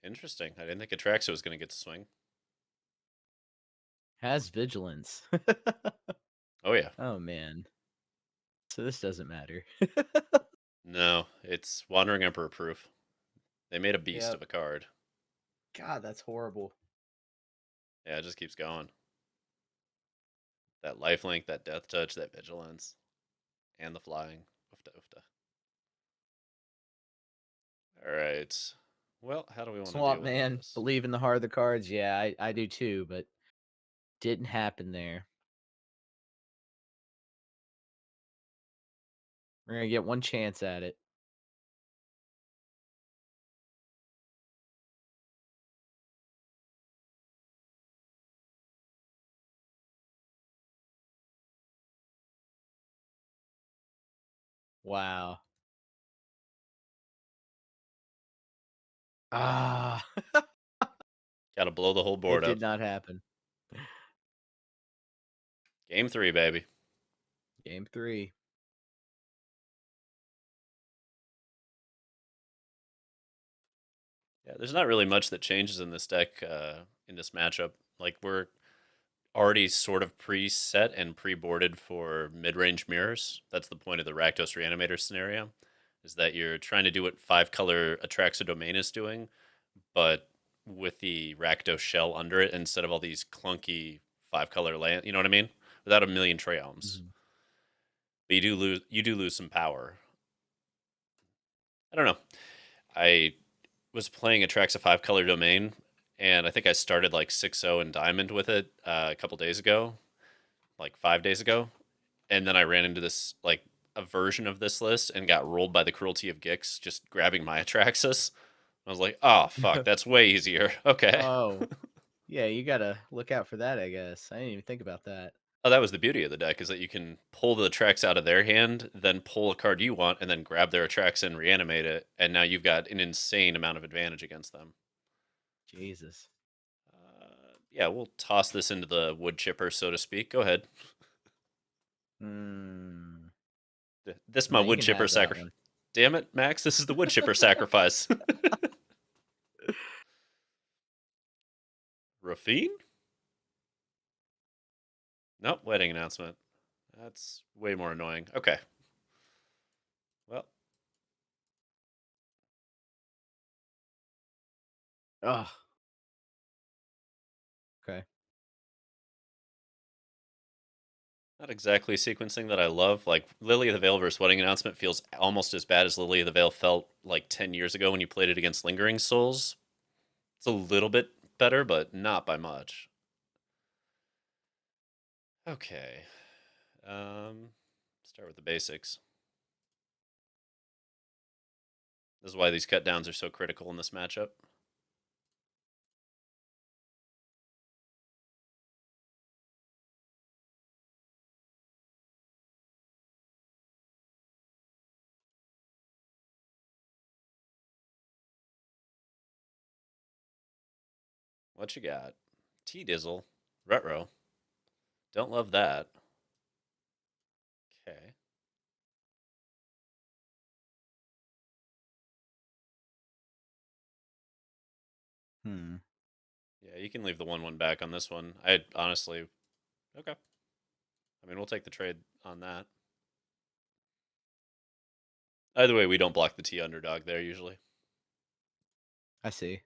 Interesting. I didn't think Atraxa was going to get to swing. Has vigilance. Oh, yeah. Oh man. So this doesn't matter. No, it's Wandering Emperor proof. They made a beast Yep. of a card. God, that's horrible. Yeah, it just keeps going. That lifelink, that death touch, that vigilance, and the flying. Oofta, oofta. All right. Well, how do we want to deal Swamp with man, this? believe in the heart of the cards. Yeah, I do too, but didn't happen there. We're gonna get one chance at it. Wow. Ah, Got to blow the whole it board did up. not happen. Game 3, baby. Game 3. Yeah, there's not really much that changes in this deck in this matchup. Like, we're already sort of preset and pre-boarded for mid-range mirrors. That's the point of the Rakdos Reanimator scenario, is that you're trying to do what 5-color Atraxa Domain is doing, but with the Rakdos shell under it instead of all these clunky 5-color land. You know what I mean? Without a million Treomes. Mhm. But you do lose some power. I don't know. I was playing Atraxa 5-color Domain, and I think I started like 6-0 in Diamond with it a couple days ago, like 5 days ago. And then I ran into this like a version of this list and got rolled by the cruelty of Gix, just grabbing my Atraxas. I was like, oh fuck, that's way easier. Okay. Oh, yeah, you gotta look out for that, I guess. I didn't even think about that. Oh, that was the beauty of the deck, is that you can pull the Atraxa out of their hand, then pull a card you want, and then grab their Atraxa and reanimate it, and now you've got an insane amount of advantage against them. Jesus. Yeah, we'll toss this into the wood chipper, so to speak. Go ahead. Hmm. This my No, you wood can chipper have that sacrifice. one. Damn it, Max! This is the wood chipper sacrifice. Raffine? Nope, wedding announcement. That's way more annoying. Okay. Well, Oh. Okay. not exactly sequencing that I love. Like, Lily of the Veil versus wedding announcement feels almost as bad as Lily of the Veil felt like 10 years ago when you played it against Lingering Souls. It's a little bit better, but not by much. Okay. Start with the basics. This is why these cut downs are so critical in this matchup. What you got? T-Dizzle. Retro. Don't love that. Okay. Hmm. Yeah, you can leave the 1-1 back on this one. I honestly... Okay. I mean, we'll take the trade on that. Either way, we don't block the T underdog there, usually. I see.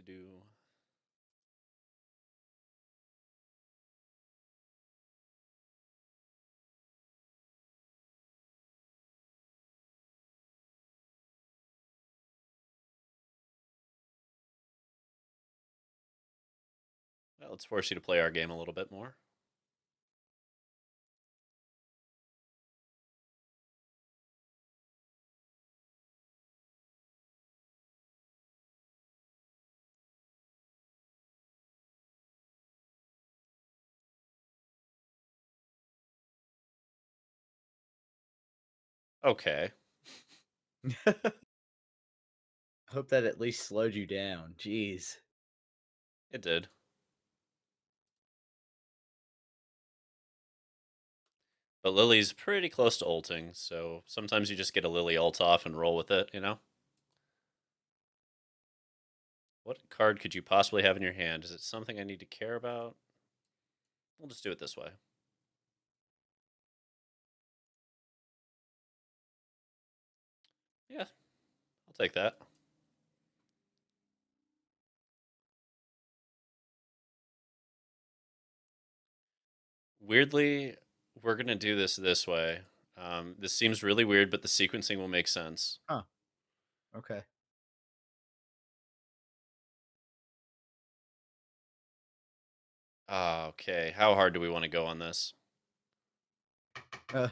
Do. Well, let's force you to play our game a little bit more. Okay. Hope that at least slowed you down. Jeez. It did. But Lily's pretty close to ulting, so sometimes you just get a Lily ult off and roll with it, you know? What card could you possibly have in your hand? Is it something I need to care about? We'll just do it this way. Yeah, I'll take that. Weirdly, we're going to do this way. This seems really weird, but the sequencing will make sense. Huh. Okay. Okay, how hard do we want to go on this? Uh,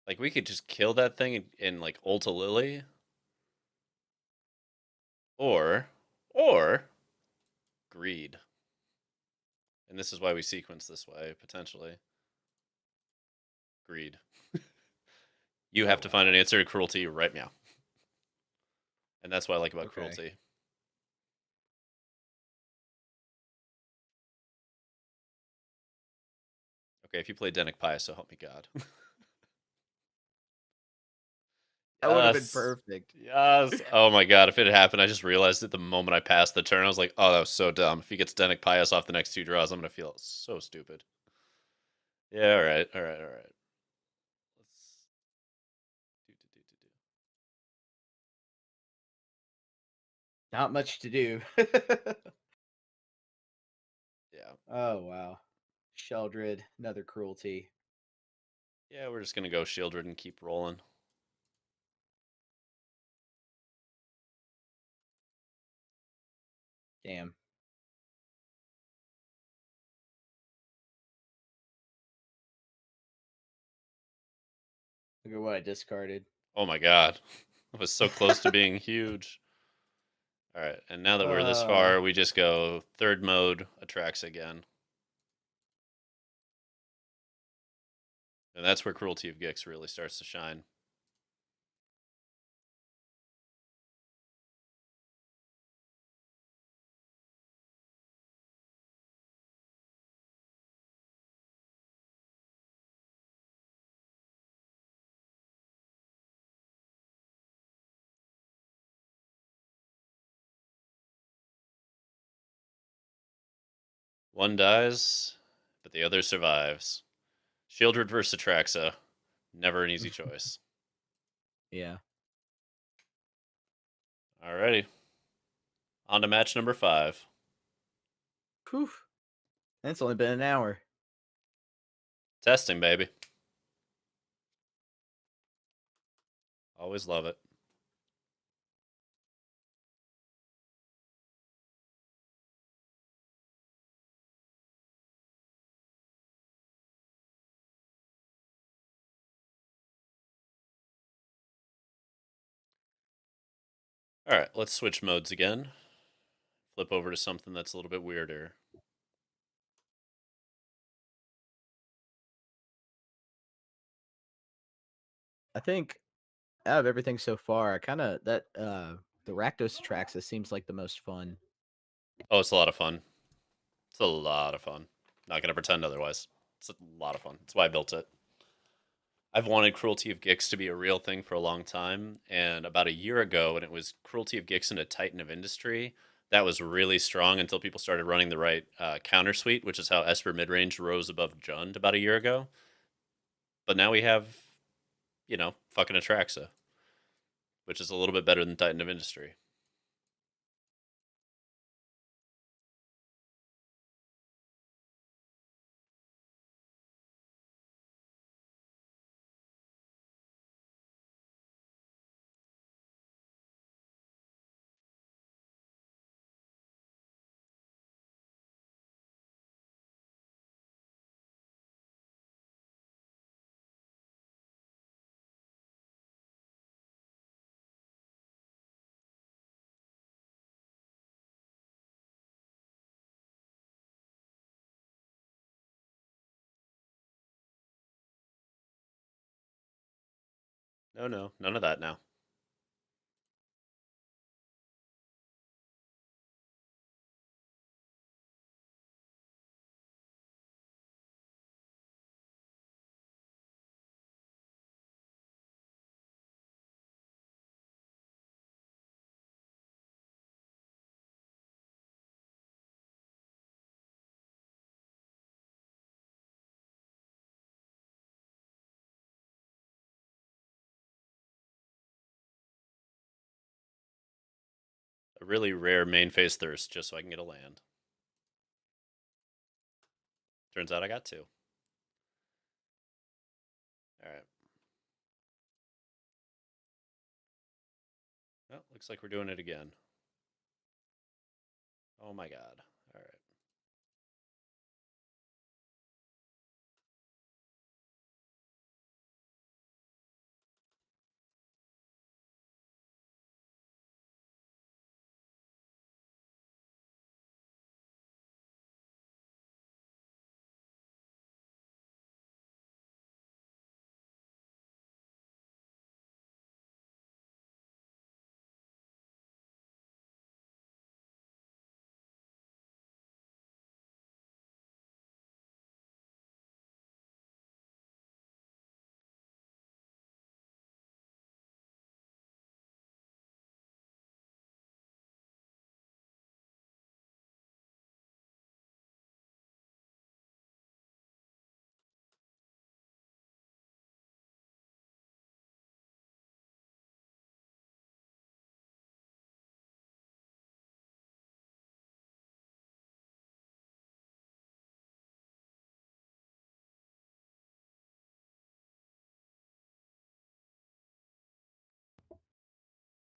Like, we could just kill that thing and like, ult a Lily. Or, greed. And this is why we sequence this way, potentially. Greed. You have to find an answer to cruelty right now. And that's what I like about Okay. cruelty. Okay, if you play Denic Pious, so help me God. That would have been Yes. perfect. Yes. Oh my god, if it had happened, I just realized it the moment I passed the turn. I was like, oh, that was so dumb. If he gets Denic Pious off the next 2 draws, I'm going to feel so stupid. Yeah, alright. Let's do. Not much to do. Yeah. Oh, wow. Sheldred, another cruelty. Yeah, we're just going to go Shieldred and keep rolling. Damn. Look at what I discarded. Oh my god. I was so close to being huge. All right, and now that we're this Uh, far, we just go third mode, Atraxa again. And that's where Cruelty of Gix really starts to shine. One dies, but the other survives. Shieldred versus Atraxa. Never an easy choice. yeah. Alrighty. On to match number 5. Whew. And it's only been an hour. Testing, baby. Always love it. Alright, let's switch modes again. Flip over to something that's a little bit weirder. I think out of everything so far, I kind of the Rakdos Atraxa seems like the most fun. Oh, it's a lot of fun. It's a lot of fun. Not gonna pretend otherwise. It's a lot of fun. That's why I built it. I've wanted Cruelty of Gix to be a real thing for a long time, and about a year ago, when it was Cruelty of Gix and a Titan of Industry, that was really strong until people started running the right counter suite, which is how Esper Midrange rose above Jund about a year ago. But now we have, fucking Atraxa, which is a little bit better than Titan of Industry. No, no, none of that now. A really rare main phase thirst just so I can get a land. Turns out I got 2. All right. Well, looks like we're doing it again. Oh my god. All right.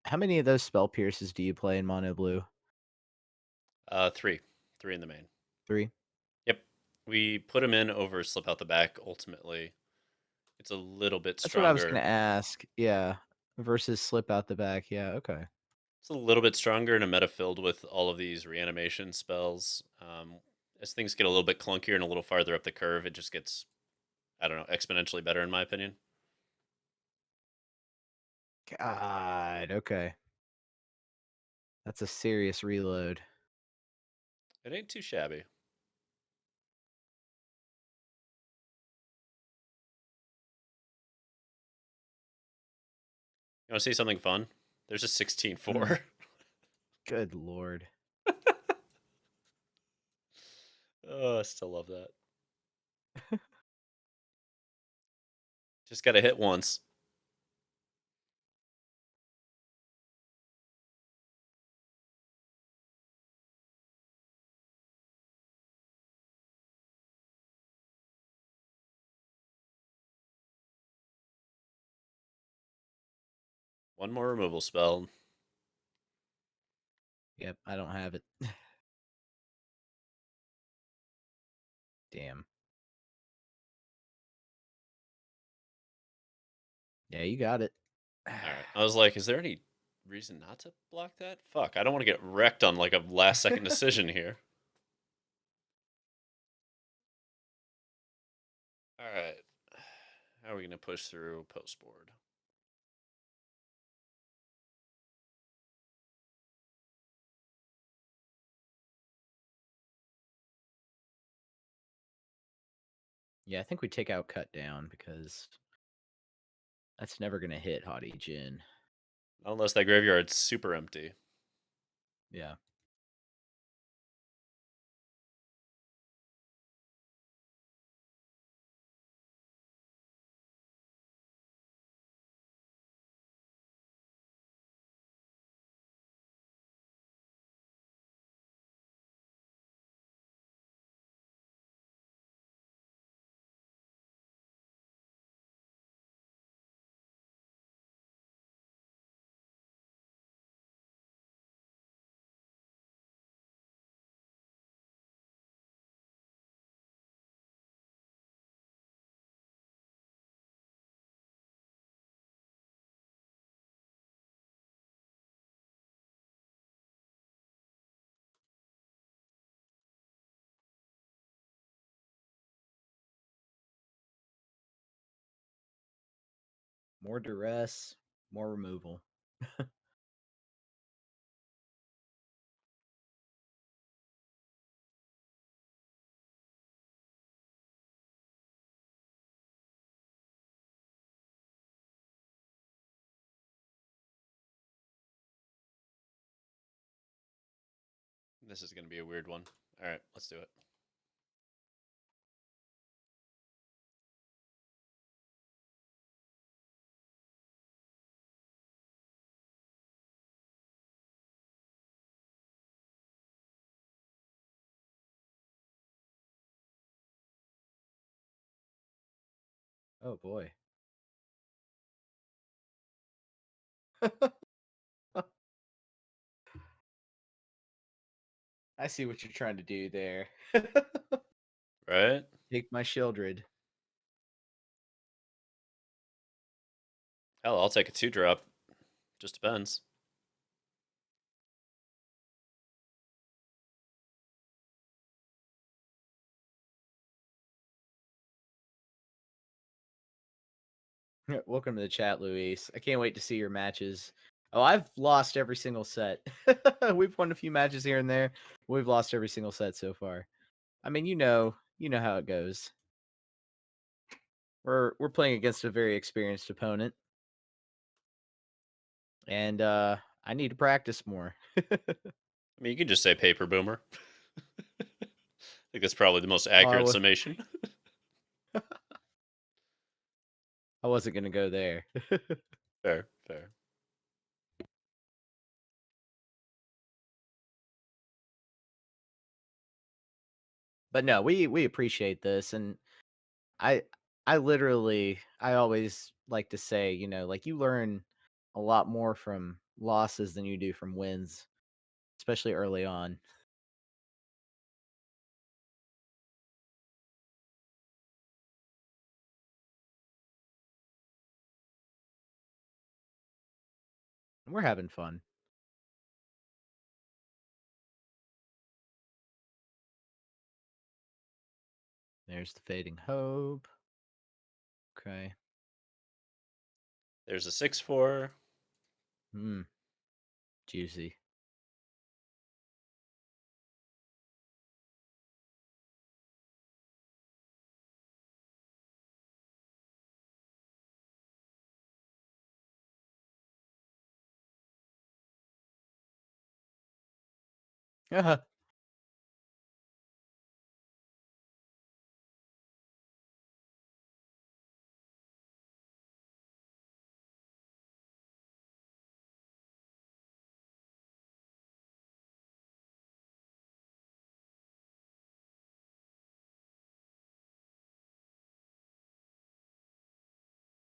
How many of those spell pierces do you play in mono blue? 3. 3 in the main. 3. Yep. We put him in over Slip Out the Back ultimately. It's a little bit That's what I was stronger. gonna ask. Yeah, versus slip out the back. Yeah. Okay. It's a little bit stronger in a meta filled with all of these reanimation spells. As things get a little bit clunkier and a little farther up the curve, it just gets, I don't know, exponentially better in my opinion. God, okay. That's a serious reload. It ain't too shabby. You want to see something fun? There's a 16-4. Mm. Good lord. Oh, I still love that. Just got to hit once. One more removal spell. Yep, I don't have it. Damn. Yeah, you got it. All right. I was like, is there any reason not to block that? Fuck, I don't want to get wrecked on like a last second decision here. All right. How are we going to push through post board? Yeah, I think we take out cut down because that's never gonna hit Haughty Djinn. Unless that graveyard's super empty. Yeah. More duress, more removal. This is going to be a weird one. All right, let's do it. Oh boy. I see what you're trying to do there. Right? Take my Shieldred. Hell, I'll take a 2-drop. Just depends. Welcome to the chat, Luis. I can't wait to see your matches. Oh, I've lost every single set. We've won a few matches here and there. We've lost every single set so far. I mean, you know how it goes. We're playing against a very experienced opponent. And I need to practice more. I mean, you can just say paper boomer. I think that's probably the most Oh, I accurate summation. wasn't gonna go there. Fair, fair. But no, we appreciate this, and I I always like to say, like you learn a lot more from losses than you do from wins, especially early on. And we're having fun. There's the Fading Hope. Okay. There's a 6/4. Juicy. Uh-huh.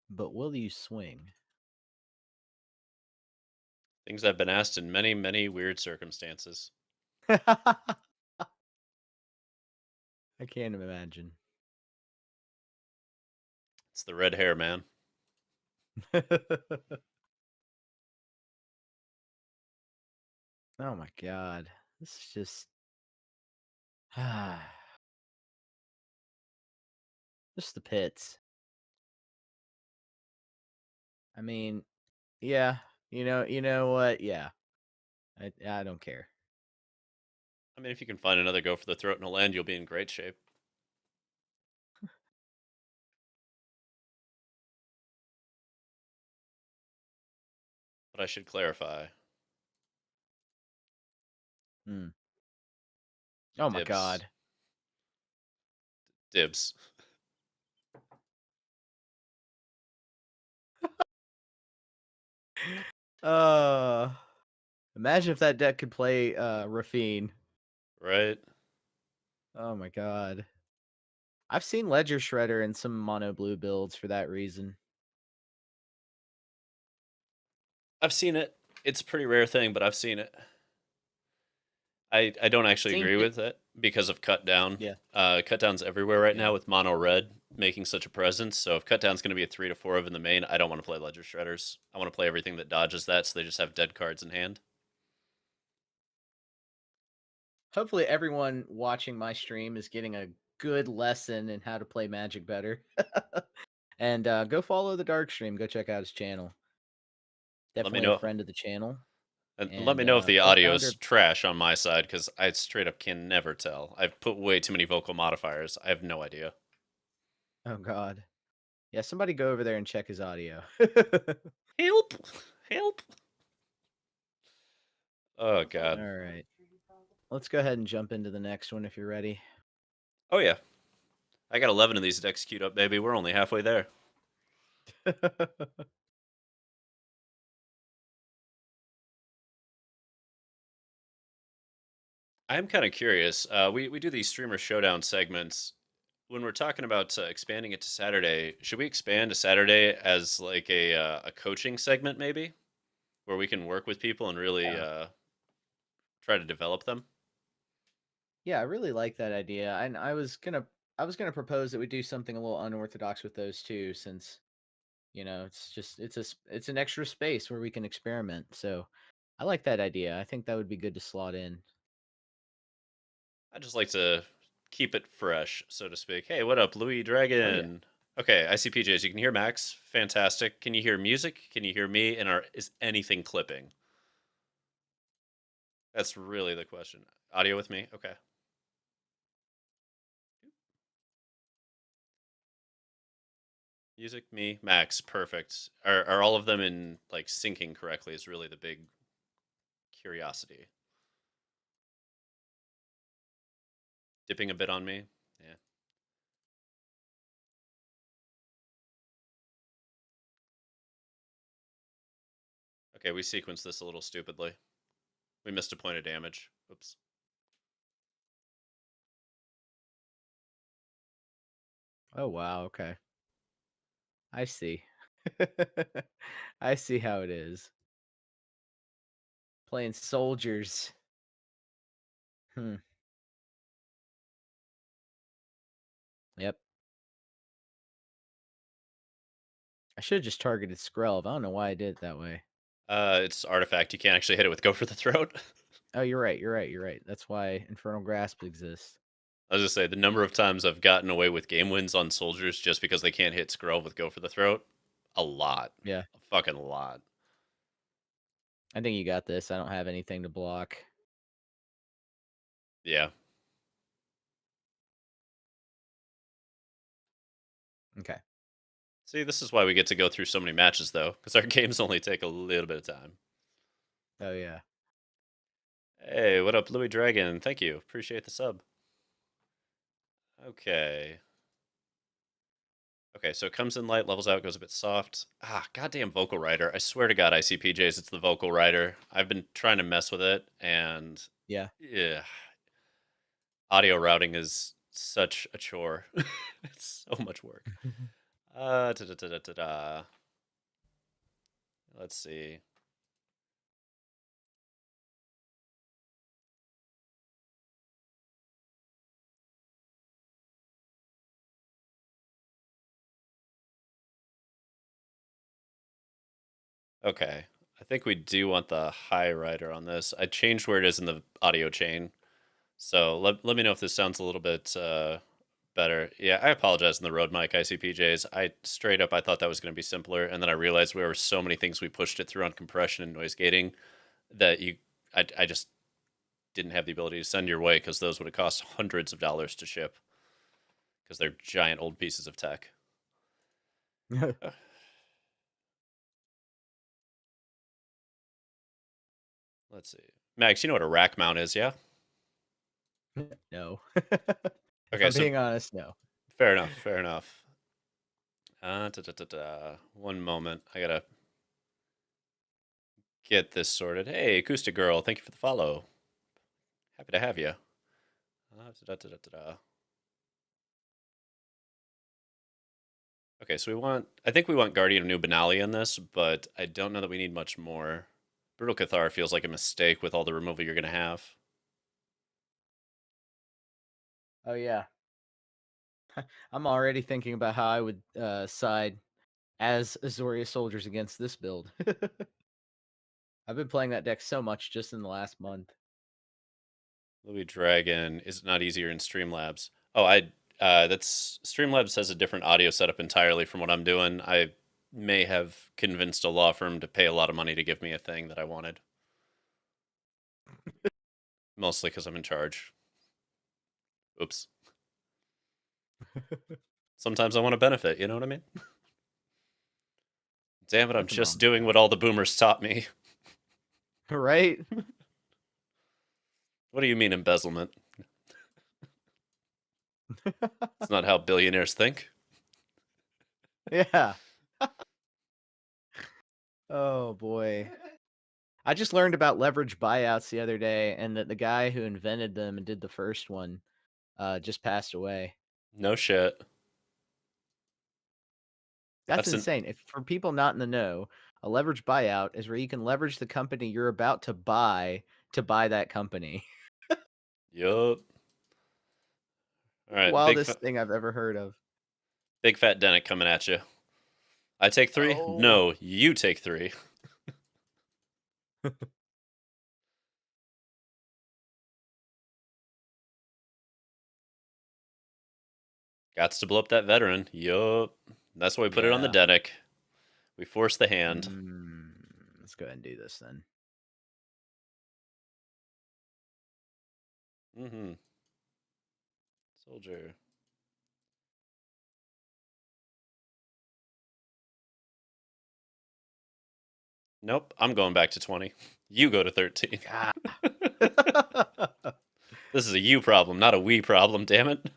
But will you swing? Things I've been asked in many, many weird circumstances. I can't imagine. It's the red hair, man. Oh my god. This is just just the pits. I mean, yeah, you know what? Yeah. I don't care. I mean, if you can find another go for the throat in a land, you'll be in great shape. But I should clarify. Hmm. Oh my Dibs. god. Dibs. Uh Imagine if that deck could play Raffine. Right? Oh my god. I've seen Ledger Shredder in some mono blue builds for that reason. I've seen it. It's a pretty rare thing, but I've seen it. I don't actually Seems agree it, with it because of cut down. yeah. Cut down's everywhere right Yeah. now with mono red making such a presence. So if cut down's going to be a 3 to 4 of in the main, I don't want to play Ledger Shredders. I want to play everything that dodges that, so they just have dead cards in hand. Hopefully everyone watching my stream is getting a good lesson in how to play Magic better. And go follow TheDarkStream. Go check out his channel. Let me Definitely a know, friend of the channel. and let And me know if the co-founder audio's of... trash on my side because I straight up can never tell. I've put way too many vocal modifiers. I have no idea. Oh god. Yeah, somebody go over there and check his audio. Help! Help! Oh god. All right. Let's go ahead and jump into the next one if you're ready. Oh yeah. I got 11 of these decks queued up, baby. We're only halfway there. I'm kind of curious. We do these streamer showdown segments. When we're talking about expanding it to Saturday, should we expand to Saturday as like a coaching segment, maybe, where we can work with people and really Yeah. try to develop them? Yeah, I really like that idea. And I was gonna propose that we do something a little unorthodox with those too, since it's an extra space where we can experiment. So I like that idea. I think that would be good to slot in. I just like to keep it fresh, so to speak. Hey, what up, Louis Oh yeah. Dragon? Okay, I see PJs. You can hear Max. Fantastic. Can you hear music? Can you hear me? And is anything clipping? That's really the question. Audio with me? Okay. Music, me, Max. Perfect. Are all of them in like syncing correctly? Is really the big curiosity. Dipping a bit on me. Yeah. Okay, we sequenced this a little stupidly. We missed a point of damage. Oops. Oh wow, okay. I see. I see how it is. Playing soldiers. Hmm. Yep. I should have just targeted Skrelv. I don't know why I did it that way. It's artifact. You can't actually hit it with go for the throat. Oh, you're right. You're right. You're right. That's why Infernal Grasp exists. I was just say the number of times I've gotten away with game wins on soldiers just because they can't hit Skrull with Go for the Throat. A lot. Yeah. A fucking lot. I think you got this. I don't have anything to block. Yeah. Okay. See, this is why we get to go through so many matches, though, because our games only take a little bit of time. Oh, yeah. Hey, what up, Louis Dragon? Thank you. Appreciate the sub. Okay. Okay, so it comes in light, levels out, goes a bit soft. Ah, goddamn vocal writer. I swear to God, ICPJs, it's the vocal writer. I've been trying to mess with it, and Yeah. yeah, audio routing is such a chore. It's so much work. Da. Let's see. Okay, I think we do want the high rider on this. I changed where it is in the audio chain, so let me know if this sounds a little bit better. Yeah, I apologize in the Rode mic ICPJs. I straight up I thought that was going to be simpler, and then I realized there were so many things we pushed it through on compression and noise gating that I just didn't have the ability to send your way because those would have cost hundreds of dollars to ship because they're giant old pieces of tech. Let's see. Max, you know what a rack mount is, yeah? No. If Okay, I'm so being honest, no. fair enough, fair enough. One moment. I gotta get this sorted. Hey, Acoustic Girl, thank you for the follow. Happy to have you. Okay, so I think we want Guardian of New Benali in this, but I don't know that we need much more. Brutal Cathar feels like a mistake with all the removal you're gonna have. Oh, yeah. I'm already thinking about how I would side as Azorious soldiers against this build. I've been playing that deck so much just in the last month. Louis Dragon, is it not easier in Streamlabs? Oh, that's Streamlabs has a different audio setup entirely from what I'm doing. I may have convinced a law firm to pay a lot of money to give me a thing that I wanted. Mostly because I'm in charge. Oops. Sometimes I want to benefit, you know what I mean? Damn it, I'm Nothing wrong just with doing what all the boomers taught me. that. Right? What do you mean embezzlement? It's not how billionaires think. Yeah. Oh, boy. I just learned about leverage buyouts the other day, and that the guy who invented them and did the first one just passed away. No shit. That's That's an insane. If for people not in the know, a leverage buyout is where you can leverage the company you're about to buy that company. yup. All right, Wildest thing I've ever heard of. big fat Denick coming at you. I take 3? Oh. No, you take 3. Gots to blow up that veteran. Yup. That's why we put it on the Yeah. Denick. We force the hand. Let's go ahead and do this then. Mm-hmm. Soldier. Nope, I'm going back to 20. You go to 13. This is a you problem, not a we problem, damn it.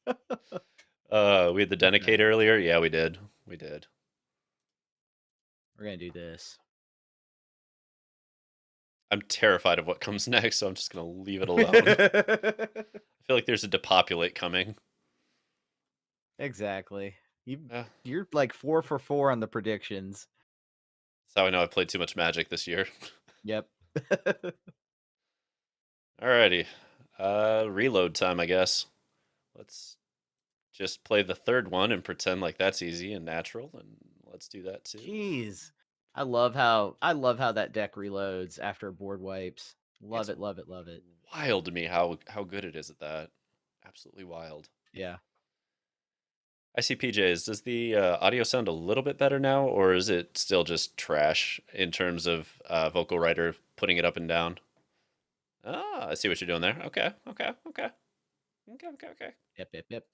We had the Denicate earlier? Yeah, we did. We did. We're gonna do this. I'm terrified of what comes next, so I'm just gonna leave it alone. I feel like there's a depopulate coming. Exactly. That's You're like 4 for 4 on the predictions. how I know I've played too much Magic this year. Yep. Alrighty. Reload time, I guess. Let's just play the third one and pretend like that's easy and natural, and let's do that too. Jeez. I love how that deck reloads after board wipes. Love It's it, love it, love it. wild to me how good it is at that. Absolutely wild. Yeah. I see PJs. Does the audio sound a little bit better now, or is it still just trash in terms of vocal writer putting it up and down? Ah, I see what you're doing there. Okay, okay, okay, okay, okay, okay. Yep, yep, yep.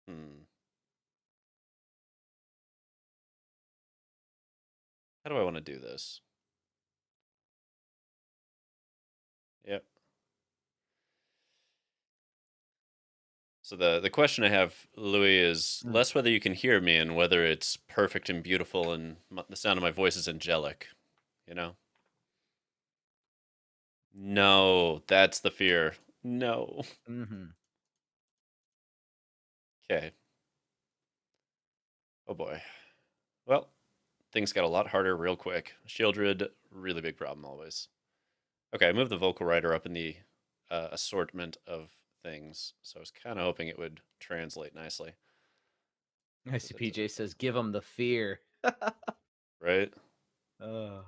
Hmm. How do I want to do this? Yep. So the question I have, Louis, is Mm. less whether you can hear me and whether it's perfect and beautiful and the sound of my voice is angelic. You know? No, that's the fear. No. Mm-hmm. Okay. Oh boy. Well, things got a lot harder real quick. Shieldred, really big problem always. Okay, I moved the vocal writer up in the assortment of things, so I was kind of hoping it would translate nicely. I see PJ says, give him the fear. Right? Oh.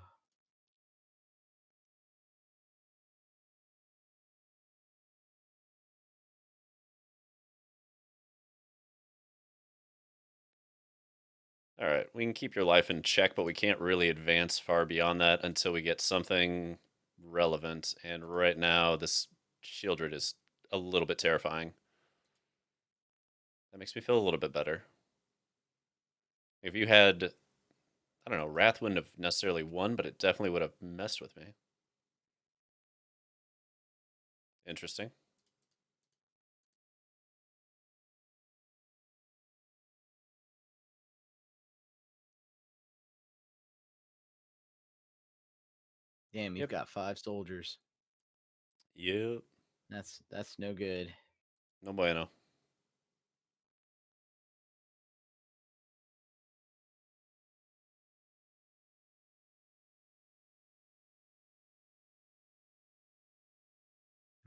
All right, we can keep your life in check, but we can't really advance far beyond that until we get something relevant. And right now, this Shieldred is a little bit terrifying. That makes me feel a little bit better. If you had, I don't know, Wrath wouldn't have necessarily won, but it definitely would have messed with me. Interesting. Damn, you've Yep. got 5 soldiers. Yep. That's no good. No bueno.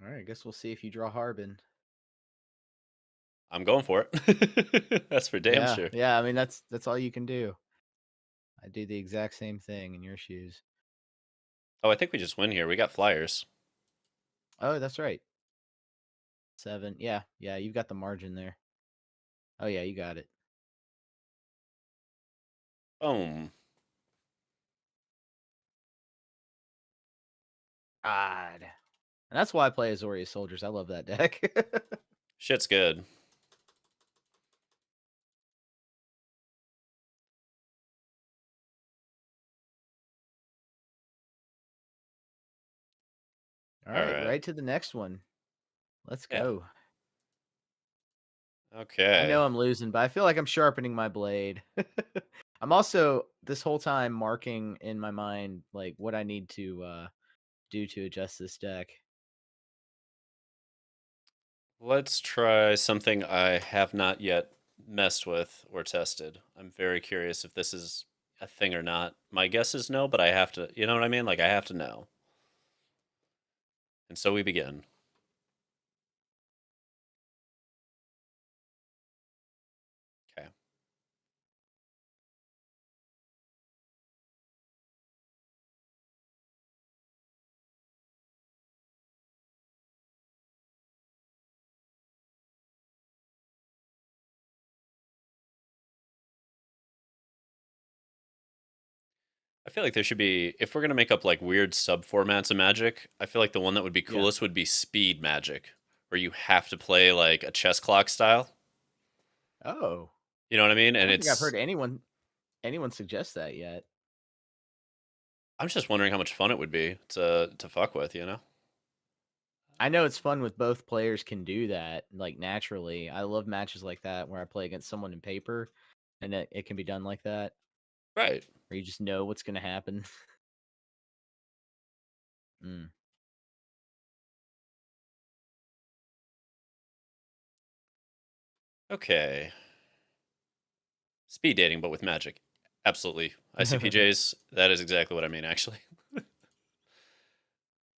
All right, I guess we'll see if you draw Harbin. I'm going for it. That's for damn Yeah, sure. yeah. I mean, that's all you can do. I do the exact same thing in your shoes. Oh, I think we just win here. We got flyers. Oh, that's right. 7. Yeah, yeah. You've got the margin there. Oh yeah, you got it. Boom. God. And that's why I play Azorious Soldiers. I love that deck. Shit's good. All All right, right. right to the next one. Let's Yeah. go. I Okay. know I'm losing, but I feel like I'm sharpening my blade. I'm also this whole time marking in my mind like what I need to do to adjust this deck. Let's try something I have not yet messed with or tested. I'm very curious if this is a thing or not. My guess is no, but I have to, you know what I mean? Like, I have to know. And so we begin. Okay. I feel like there should be, if we're going to make up like weird sub formats of Magic, I feel like the one that would be Yeah. coolest would be Speed Magic, where you have to play like a chess clock style. Oh, You know what I mean? I And don't think I've it's, heard anyone suggest that yet. I'm just wondering how much fun it would be to fuck with, you know? I know it's fun with both players can do that like naturally. I love matches like that where I play against someone in paper and it can be done like that Right. where you just know what's going to happen. Mm. Okay. Speed dating, but with magic. Absolutely. ICPJs, that is exactly what I mean, actually.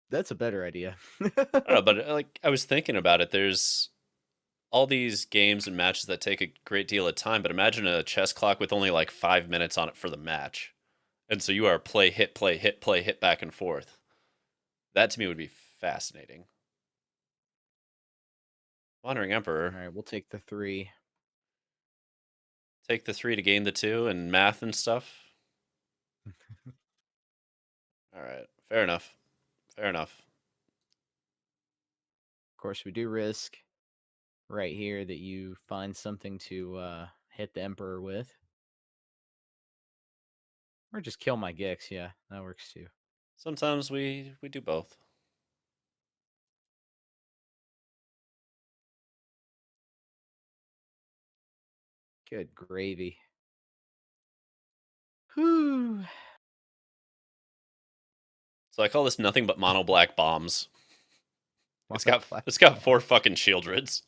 That's a better idea. I don't know, but like I was thinking about it, there's all these games and matches that take a great deal of time, but imagine a chess clock with only like 5 minutes on it for the match. And so you are play, hit, play, hit, play, hit back and forth. That to me would be fascinating. Wandering Emperor. All right, we'll take the 3. Take the 3 to gain the 2 and math and stuff. All right. Fair enough. Fair enough. Of course, we do risk right here that you find something to hit the Emperor with. Or just kill my Gix. Yeah, that works too. Sometimes we do both. Good gravy. Whew. So I call this nothing but mono black bombs. It's got Black 4 fucking Shieldreds.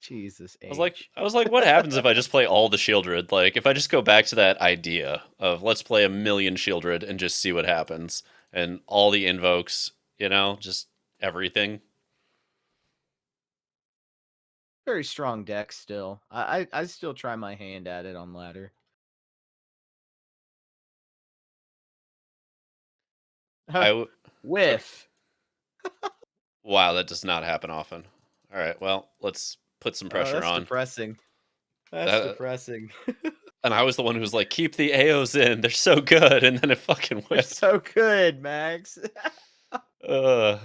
Jesus I was like, H. what happens if I just play all the Shieldred? Like, if I just go back to that idea of let's play a million Shieldred and just see what happens, and all the invokes, just everything. Very strong deck still. I still try my hand at it on ladder. Whiff. Wow, that does not happen often. All right, well, let's put some pressure that's on. depressing. That's depressing. And I was the one who was like, keep the AOs in. They're so good. And then it fucking They're went. so good, Max. uh.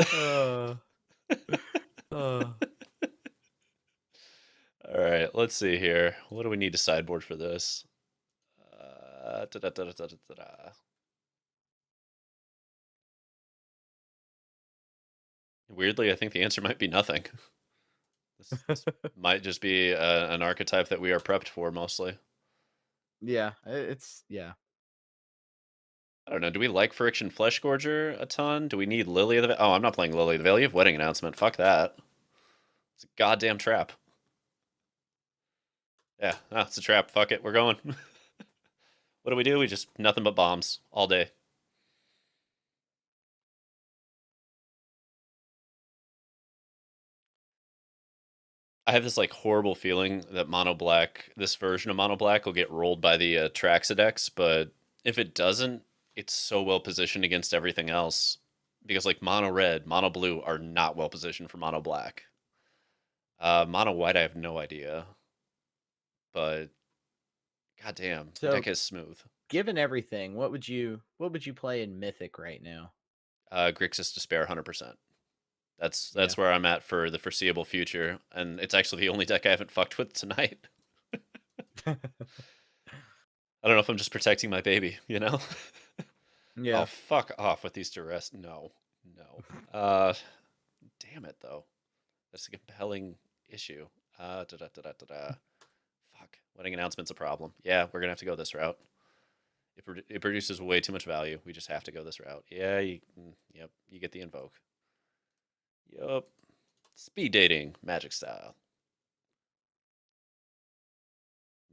uh. All right, let's see here. What do we need to sideboard for this? Weirdly, I think the answer might be nothing. This might just be an archetype that we are prepped for mostly. Yeah, yeah. I don't know. Do we like Friction Flesh Gorger a ton? Do we need Lily of the Oh, I'm not playing Lily of the Veil. You have Wedding Announcement. Fuck that. It's a goddamn trap. Yeah, it's a trap. Fuck it. We're going. What do? We just nothing but bombs all day. I have this like horrible feeling that Mono Black, this version of Mono Black, will get rolled by the Atraxa decks, but if it doesn't, it's so well positioned against everything else. Because like Mono Red, Mono Blue are not well positioned for Mono Black. Mono White, I have no idea. But goddamn, the So, deck is smooth. given everything, what would you play in Mythic right now? Grixis Despair 100%. That's Yeah. where I'm at for the foreseeable future, and it's actually the only deck I haven't fucked with tonight. I don't know if I'm just protecting my baby, Yeah. Oh, fuck off with these duress. No. Damn it, though. That's a compelling issue. Fuck. Wedding Announcement's a problem. Yeah, we're going to have to go this route. It produces way too much value. We just have to go this route. Yeah, yep, you get the invoke. Yup. Speed dating, magic style.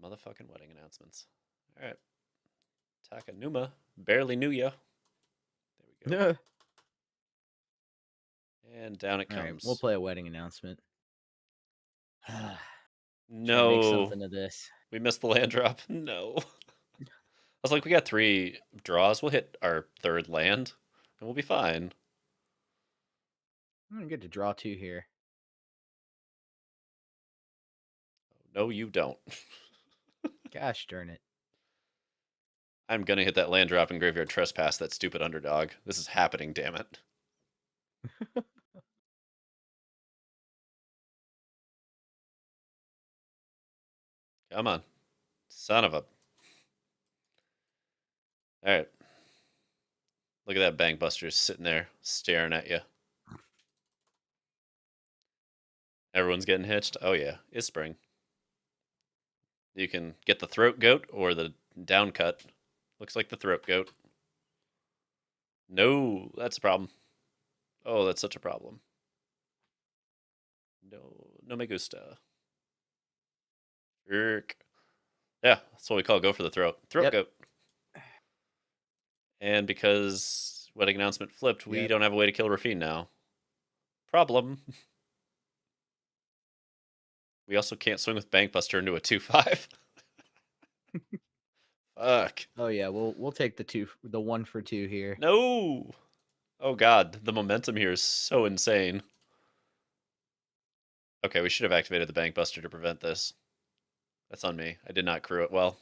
Motherfucking wedding announcements. All right. Takanuma. Barely knew ya. There we go. And down it comes. All right, we'll play a wedding announcement. No. Make something of this. We missed the land drop. No. I was like, we got 3 draws. We'll hit our 3rd land, and we'll be fine. I'm gonna get to draw 2 here. No, you don't. Gosh darn it. I'm gonna hit that land drop and graveyard trespass, that stupid underdog. This is happening, damn it. Come on. Son of a... Alright. Look at that Bankbuster sitting there, staring at you. Everyone's getting hitched? Oh yeah, it's spring. You can get the throat goat or the down cut. Looks like the throat goat. No, that's a problem. Oh, that's such a problem. No me gusta. Erk. Yeah, that's what we call go for the throat. Throat goat. And because wedding announcement flipped, we don't have a way to kill Raffine now. Problem. We also can't swing with Bankbuster into a 2/5. Fuck. Oh yeah, we'll take the 1 for 2 here. No. Oh god, the momentum here is so insane. Okay, we should have activated the Bankbuster to prevent this. That's on me. I did not crew it well.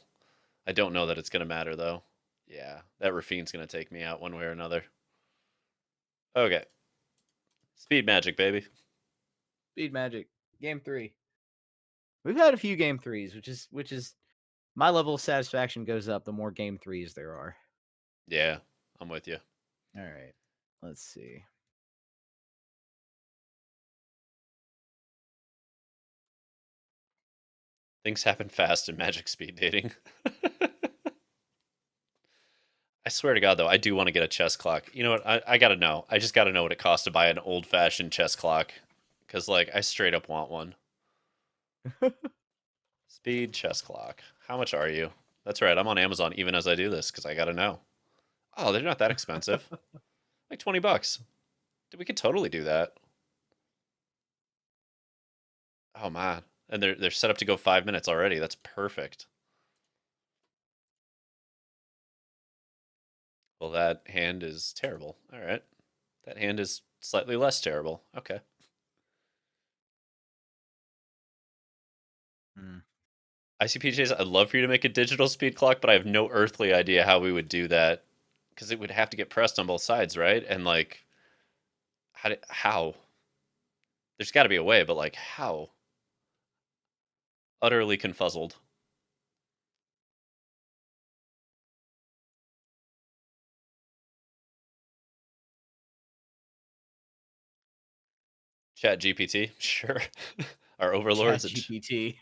I don't know that it's going to matter, though. Yeah, that Raffine's going to take me out one way or another. Okay. Speed magic, baby. Speed magic. Game 3. We've had a few game 3s, which is my level of satisfaction goes up the more game 3s there are. Yeah, I'm with you. All right. Let's see. Things happen fast in Magic speed dating. I swear to God, though, I do want to get a chess clock. You know what? I got to know. I just got to know what it costs to buy an old-fashioned chess clock. Because, like, I straight up want one. Speed chess clock. How much are you? That's right. I'm on Amazon even as I do this because I got to know. Oh, they're not that expensive. Like $20. Dude, we could totally do that. Oh man, and they're set up to go 5 minutes already. That's perfect. Well, that hand is terrible. All right, that hand is slightly less terrible. Okay. Mm. ICPJs, I'd love for you to make a digital speed clock, but I have no earthly idea how we would do that because it would have to get pressed on both sides, right? And like, how? There's got to be a way, but like, how? Utterly confuzzled. Chat GPT, sure. Our Chat overlords at GPT.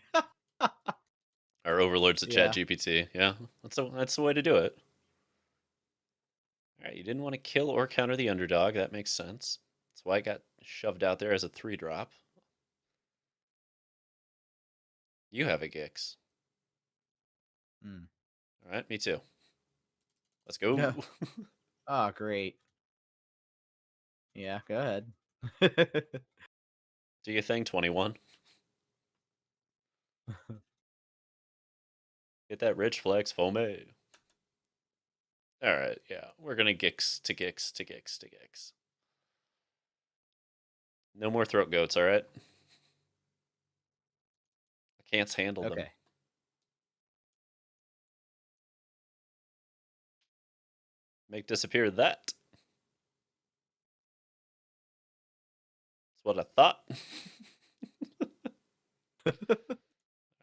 our overlords at Chat Yeah. GPT. Yeah, that's the way to do it. All right, you didn't want to kill or counter the underdog. That makes sense. That's why it got shoved out there as a 3-drop. You have a Gix. Mm. All right, me too. Let's go. Yeah. Oh, great. Yeah, go ahead. Do your thing, 21. Get that rich flex, Fome. All right, yeah. We're going to Gix to Gix to Gix to Gix. No more throat goats, all right? I can't handle them. Okay. Make disappear that. That's what I thought.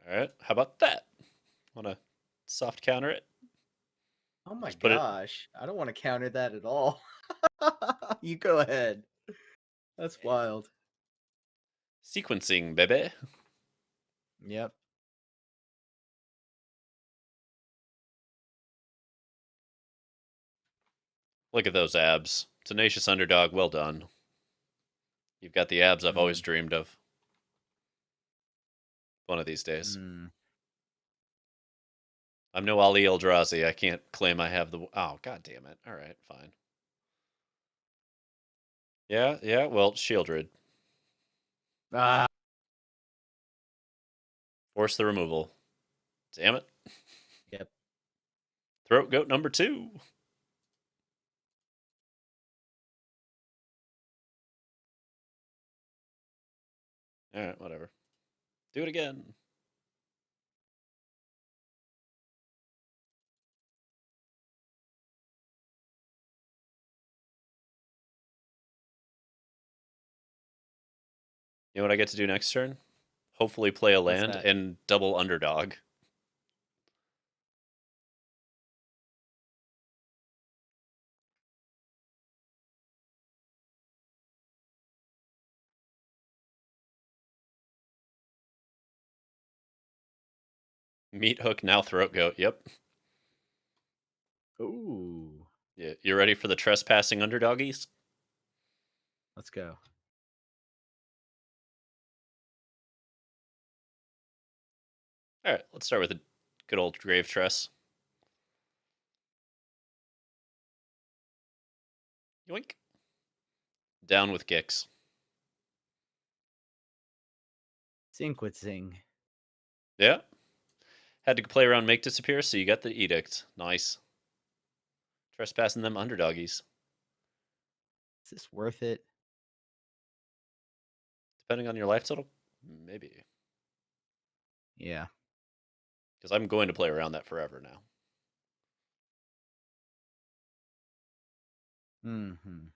All right, how about that? Want to soft counter it? Oh my Just put it gosh. I don't want to counter that at all. You go ahead. That's wild. sequencing, baby. Yep. Look at those abs. Tenacious underdog, well done. You've got the abs I've always Mm. dreamed of. One of these days. Mm. I'm no Ali Eldrazi. I can't claim I have the. Oh, god damn it. All right, fine. Yeah, yeah, well, Shieldred. Ah. Force the removal. Damn it. Yep. Throat goat number 2. All right, whatever. Do it again. You know what I get to do next turn? Hopefully play a What's land that? and double underdog. Meat hook, now throat goat. Yep. Ooh. Yeah, you ready for the trespassing underdoggies? Let's go. All right, let's start with a good old grave tress. Yoink. Down with Gix. Sink with zing. Yeah. Had to play around Make Disappear, so you got the Edict. Nice. Trespassing them underdoggies. Is this worth it? Depending on your life total, maybe. Yeah. Because I'm going to play around that forever now. Mm-hmm.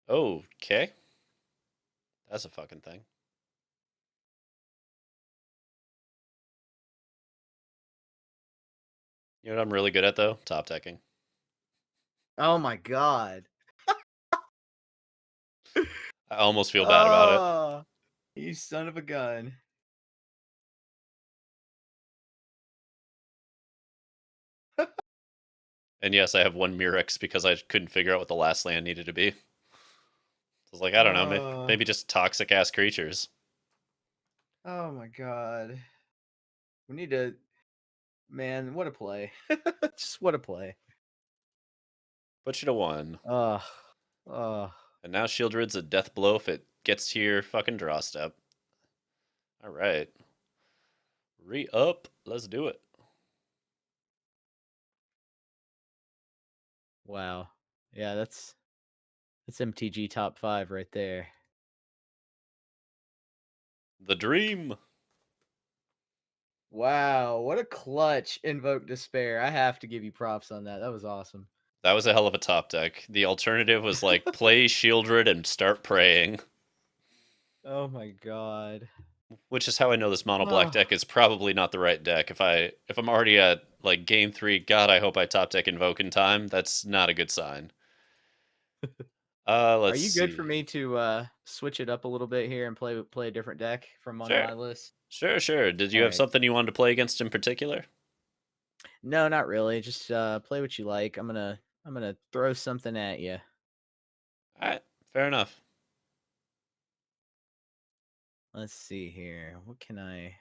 Okay. That's a fucking thing. You know what I'm really good at, though? Top decking. Oh my god. I almost feel bad about it. Oh, you son of a gun. And yes, I have one Murex because I couldn't figure out what the last land needed to be. I was like, I don't know, maybe just toxic ass creatures. Oh my god. We need to. Man, what a play. Just what a play. Put you to 1. Ugh. Ugh. And now Shieldred's a death blow if it gets to your fucking draw step. Alright. Re-up. Let's do it. Wow. Yeah, that's MTG top 5 right there. The dream. Wow, what a clutch Invoke Despair. I have to give you props on that. That was awesome. That was a hell of a top deck. The alternative was like play Shieldred and start praying. Oh my god. Which is how I know this mono black Oh. deck is probably not the right deck. If I'm already at like game 3, God, I hope I top deck Invoke in time. That's not a good sign. Are Let's you good for see. me to switch it up a little bit here and play a different deck from one of Sure. my lists? Sure. Did you All have right. something you wanted to play against in particular? No, not really. Just play what you like. I'm gonna throw something at you. Alright, fair enough. Let's see here. What can I?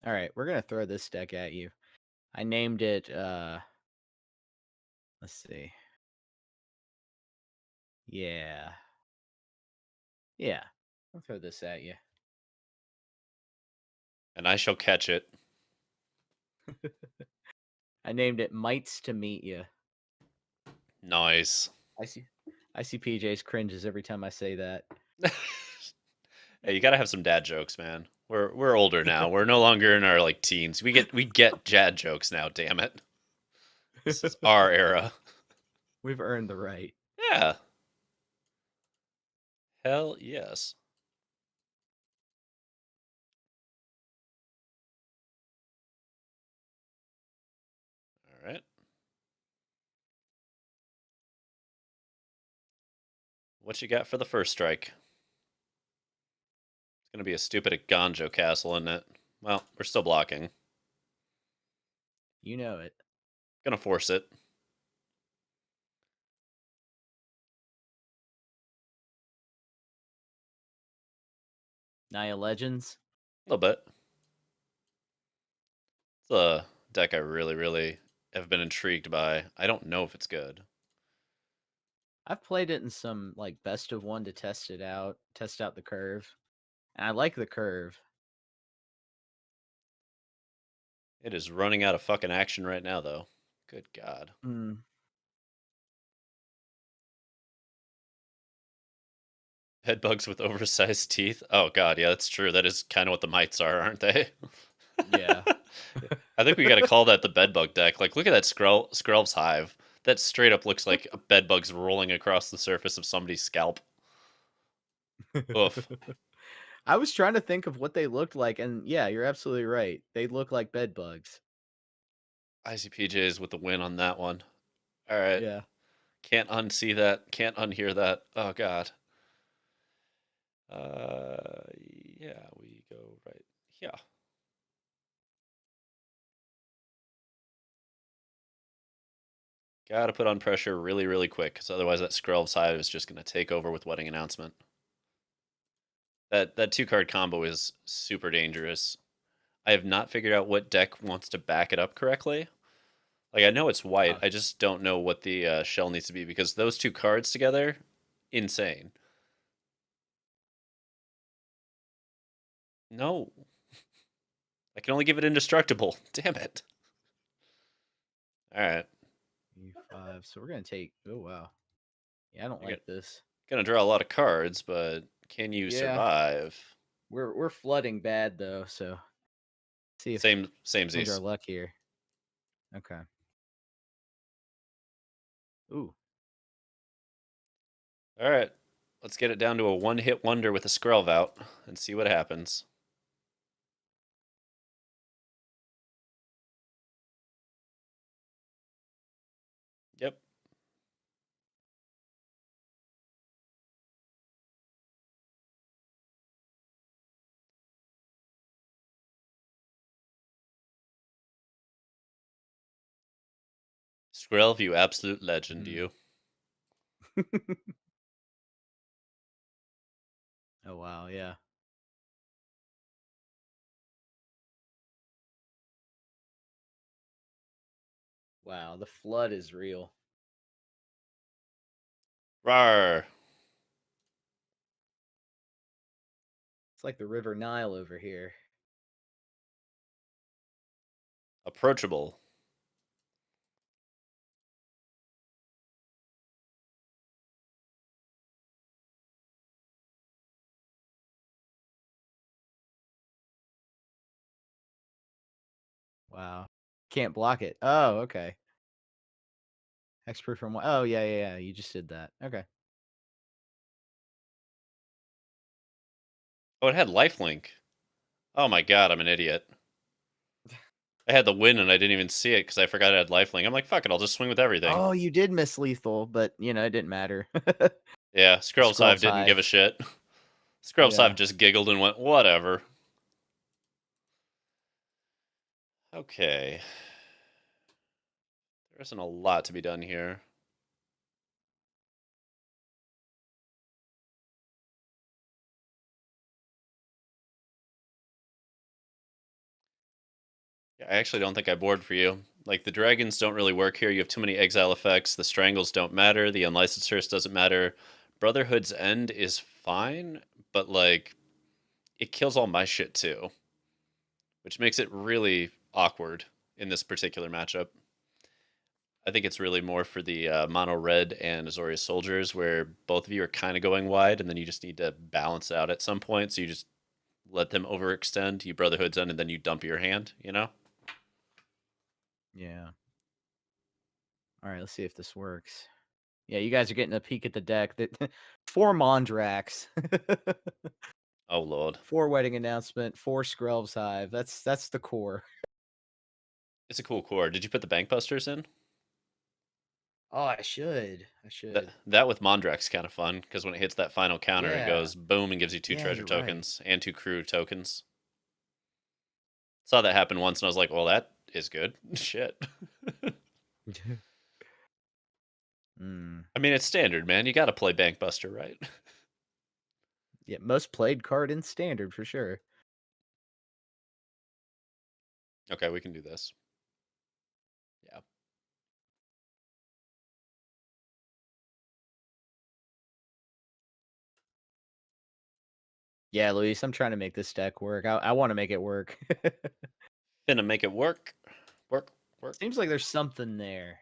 All right, we're gonna throw this deck at you. I named it. Let's see. Yeah. Yeah. I'll throw this at you. And I shall catch it. I named it Mites to Meet You. Nice. I see PJ's cringes every time I say that. Hey, you gotta have some dad jokes, man. We're older now. We're no longer in our like teens. We get dad jokes now, damn it. This is our era. We've earned the right. Yeah. Hell yes. Alright. What you got for the first strike? It's gonna be a stupid Ganjo castle, isn't it? Well, we're still blocking. You know it. Gonna force it. Naya Legends. A little bit. It's a deck I really have been intrigued by. I don't know if it's good. I've played it in some like best of one to test it out, test out the curve. And I like the curve. It is running out of fucking action right now, though. Good God. Mm. Bedbugs with oversized teeth. Oh God, yeah, that's true. That is kind of what the mites are, aren't they? Yeah. I think we got to call that the bedbug deck. Like, look at that Skrelv's hive. That straight up looks like a bedbug's rolling across the surface of somebody's scalp. Oof. I was trying to think of what they looked like, and yeah, you're absolutely right. They look like bed bugs. ICPJs with the win on that one. All right. Yeah. Can't unsee that. Can't unhear that. Oh God. Yeah, we go right. Yeah. Gotta put on pressure really, really quick, because otherwise that Skrelv's Hive is just gonna take over with Wedding Announcement. That 2-card combo is super dangerous. I have not figured out what deck wants to back it up correctly. Like, I know it's white, I just don't know what the shell needs to be, because those 2 cards together, insane. No. I can only give it indestructible. Damn it. Alright. E5. So we're gonna take. Oh wow. Yeah, I don't like this. Gonna draw a lot of cards, but can you survive? We're flooding bad though, so see if Same change our Z's. luck here. Okay. Ooh. Alright. Let's get it down to a 1-hit wonder with a Skrelv out and see what happens. Yep. Skrelv, you absolute legend, you. Oh wow, yeah. Wow, the flood is real. Rawr. It's like the River Nile over here. Approachable. Wow. Can't block it. Oh, okay. Expert from what? Oh, yeah, yeah, yeah. You just did that. Okay. Oh, it had lifelink. Oh my god, I'm an idiot. I had the win and I didn't even see it because I forgot it had lifelink. I'm like, fuck it, I'll just swing with everything. Oh, you did miss lethal, but it didn't matter. Yeah, Skrelv's Hive Skrelv's didn't give a Hive. shit. Skrelv's Yeah. Hive just giggled and went, whatever. Okay. There isn't a lot to be done here. Yeah, I actually don't think I bored for you. Like, the dragons don't really work here. You have too many exile effects. The strangles don't matter. The unlicensed doesn't matter. Brotherhood's End is fine, but, like, it kills all my shit too, which makes it really awkward in this particular matchup. I think it's really more for the mono red and Azorious soldiers, where both of you are kind of going wide, and then you just need to balance it out at some point. So you just let them overextend, you Brotherhood's End, and then you dump your hand, you know? Yeah. All right, let's see if this works. Yeah, you guys are getting a peek at the deck. That 4 Mondrax, Oh, Lord. 4 Wedding Announcement, 4 Skrelv's Hive. That's the core. It's a cool core. Did you put the Bankbusters in? Oh, I should. I should. That with Mondrak's kind of fun, because when it hits that final counter, it Yeah. goes boom and gives you 2 Yeah, treasure you're right. tokens and 2 crew tokens. Saw that happen once, and I was like, well, that is good. Shit. Mm. I mean, it's standard, man. You got to play Bankbuster, right? Yeah, most played card in Standard for sure. Okay, we can do this. Yeah. Yeah, Luis, I'm trying to make this deck work. I want to make it work. Finna make it work. Work, work. Seems like there's something there.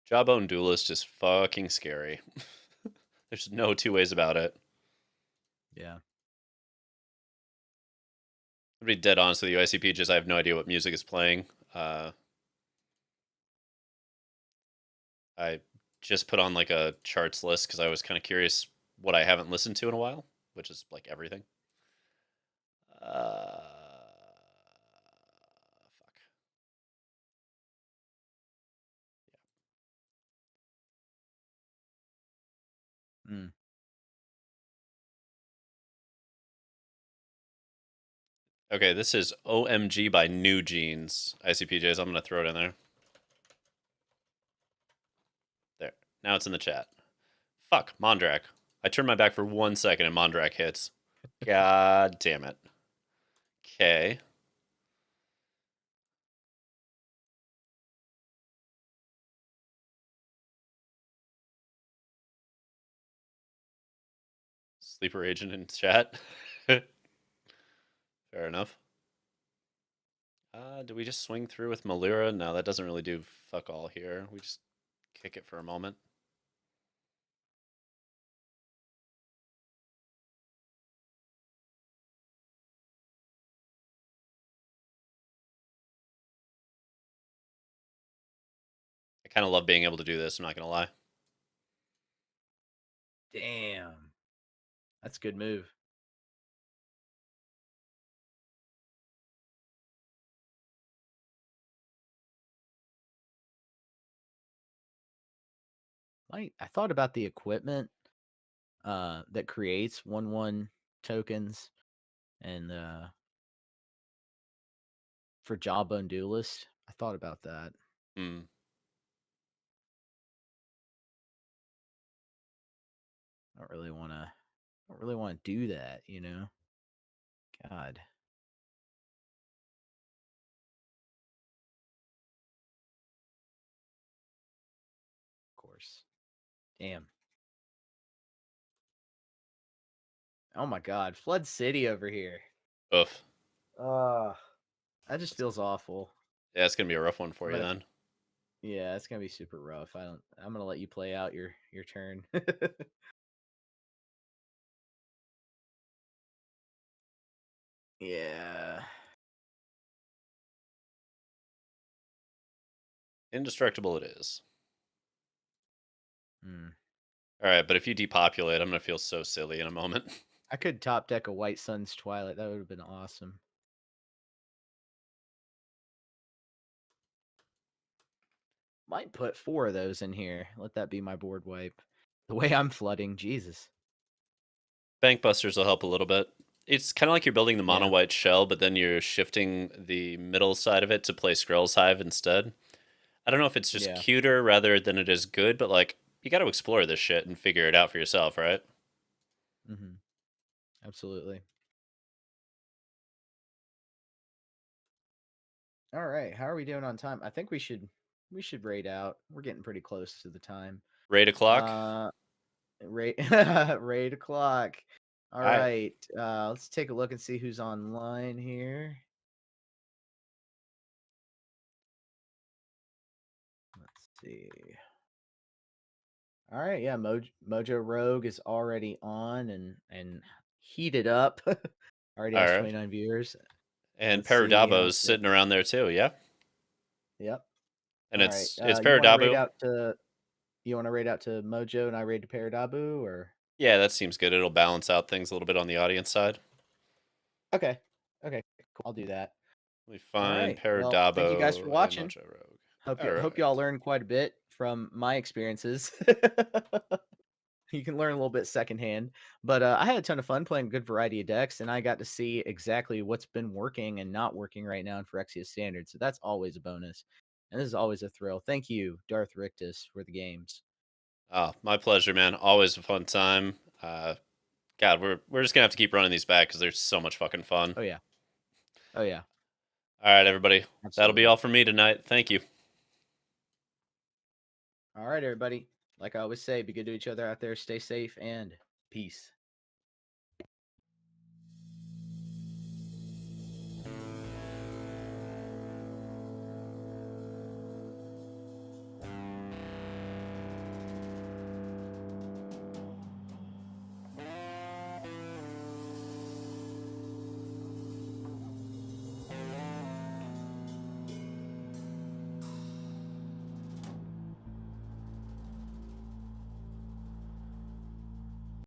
Jawbone Duelist is fucking scary. There's no 2 ways about it. Yeah. To be dead honest with you, ICP, just I have no idea what music is playing. I just put on like a charts list because I was kind of curious what I haven't listened to in a while, which is like everything. Fuck. Mm. Okay, this is OMG by New Jeans. ICPJs, I'm going to throw it in there. There. Now it's in the chat. Fuck, Mondrak. I turn my back for 1 second and Mondrak hits. God damn it. Okay. Sleeper agent in chat. Fair enough. Do we just swing through with Malira? No, that doesn't really do fuck all here. We just kick it for a moment. I kind of love being able to do this, I'm not going to lie. Damn. That's a good move. I thought about the equipment that creates 1/1 tokens and for Jawbone Duelist. I thought about that. Hmm. I don't really want to do that, you know. God. Of course. Damn. Oh my God, Flood City over here. Oof. That just feels awful. Yeah, it's going to be a rough one for you But then. yeah, it's gonna be super rough. I'm gonna let you play out your turn. Yeah. Indestructible it is. Hmm. All right, but if you depopulate, I'm going to feel so silly in a moment. I could top deck a White Sun's Twilight. That would have been awesome. Might put 4 of those in here. Let that be my board wipe. The way I'm flooding, Jesus. Bankbusters will help a little bit. It's kind of like you're building the mono Yeah. white shell, but then you're shifting the middle side of it to play Skrill's Hive instead. I don't know if it's just Yeah. cuter rather than it is good, but like you got to explore this shit and figure it out for yourself, right? Mm-hmm. Absolutely. All right. How are we doing on time? I think we should raid out. We're getting pretty close to the time. Raid o'clock. Raid raid o'clock. All All right. right. Let's take a look and see who's online here. Let's see. All right, yeah, Mojo Rogue is already on and heated up. Already All has right. 29 viewers. And Let's see how Paradabo's much it. sitting around there too, yeah. Yep. And All right. it's You want to raid Paradabo. out to Mojo and I raid to Paradabu or Yeah, that seems good. It'll balance out things a little bit on the audience side. okay. Okay, cool. I'll do that. We All find right. Well, thank you guys for Paradabo and watching. Mojo Rogue. Hope All hope right. y'all learned quite a bit from my experiences. You can learn a little bit secondhand. But I had a ton of fun playing a good variety of decks, and I got to see exactly what's been working and not working right now in Phyrexia Standard. So that's always a bonus. And this is always a thrill. Thank you, Darth Rictus, for the games. Oh, my pleasure, man. Always a fun time. God, we're just gonna have to keep running these back because they're so much fucking fun. Oh, yeah. Oh, yeah. All right, everybody. That'll be Absolutely. all for me tonight. Thank you. All right, everybody. Like I always say, be good to each other out there. Stay safe and peace.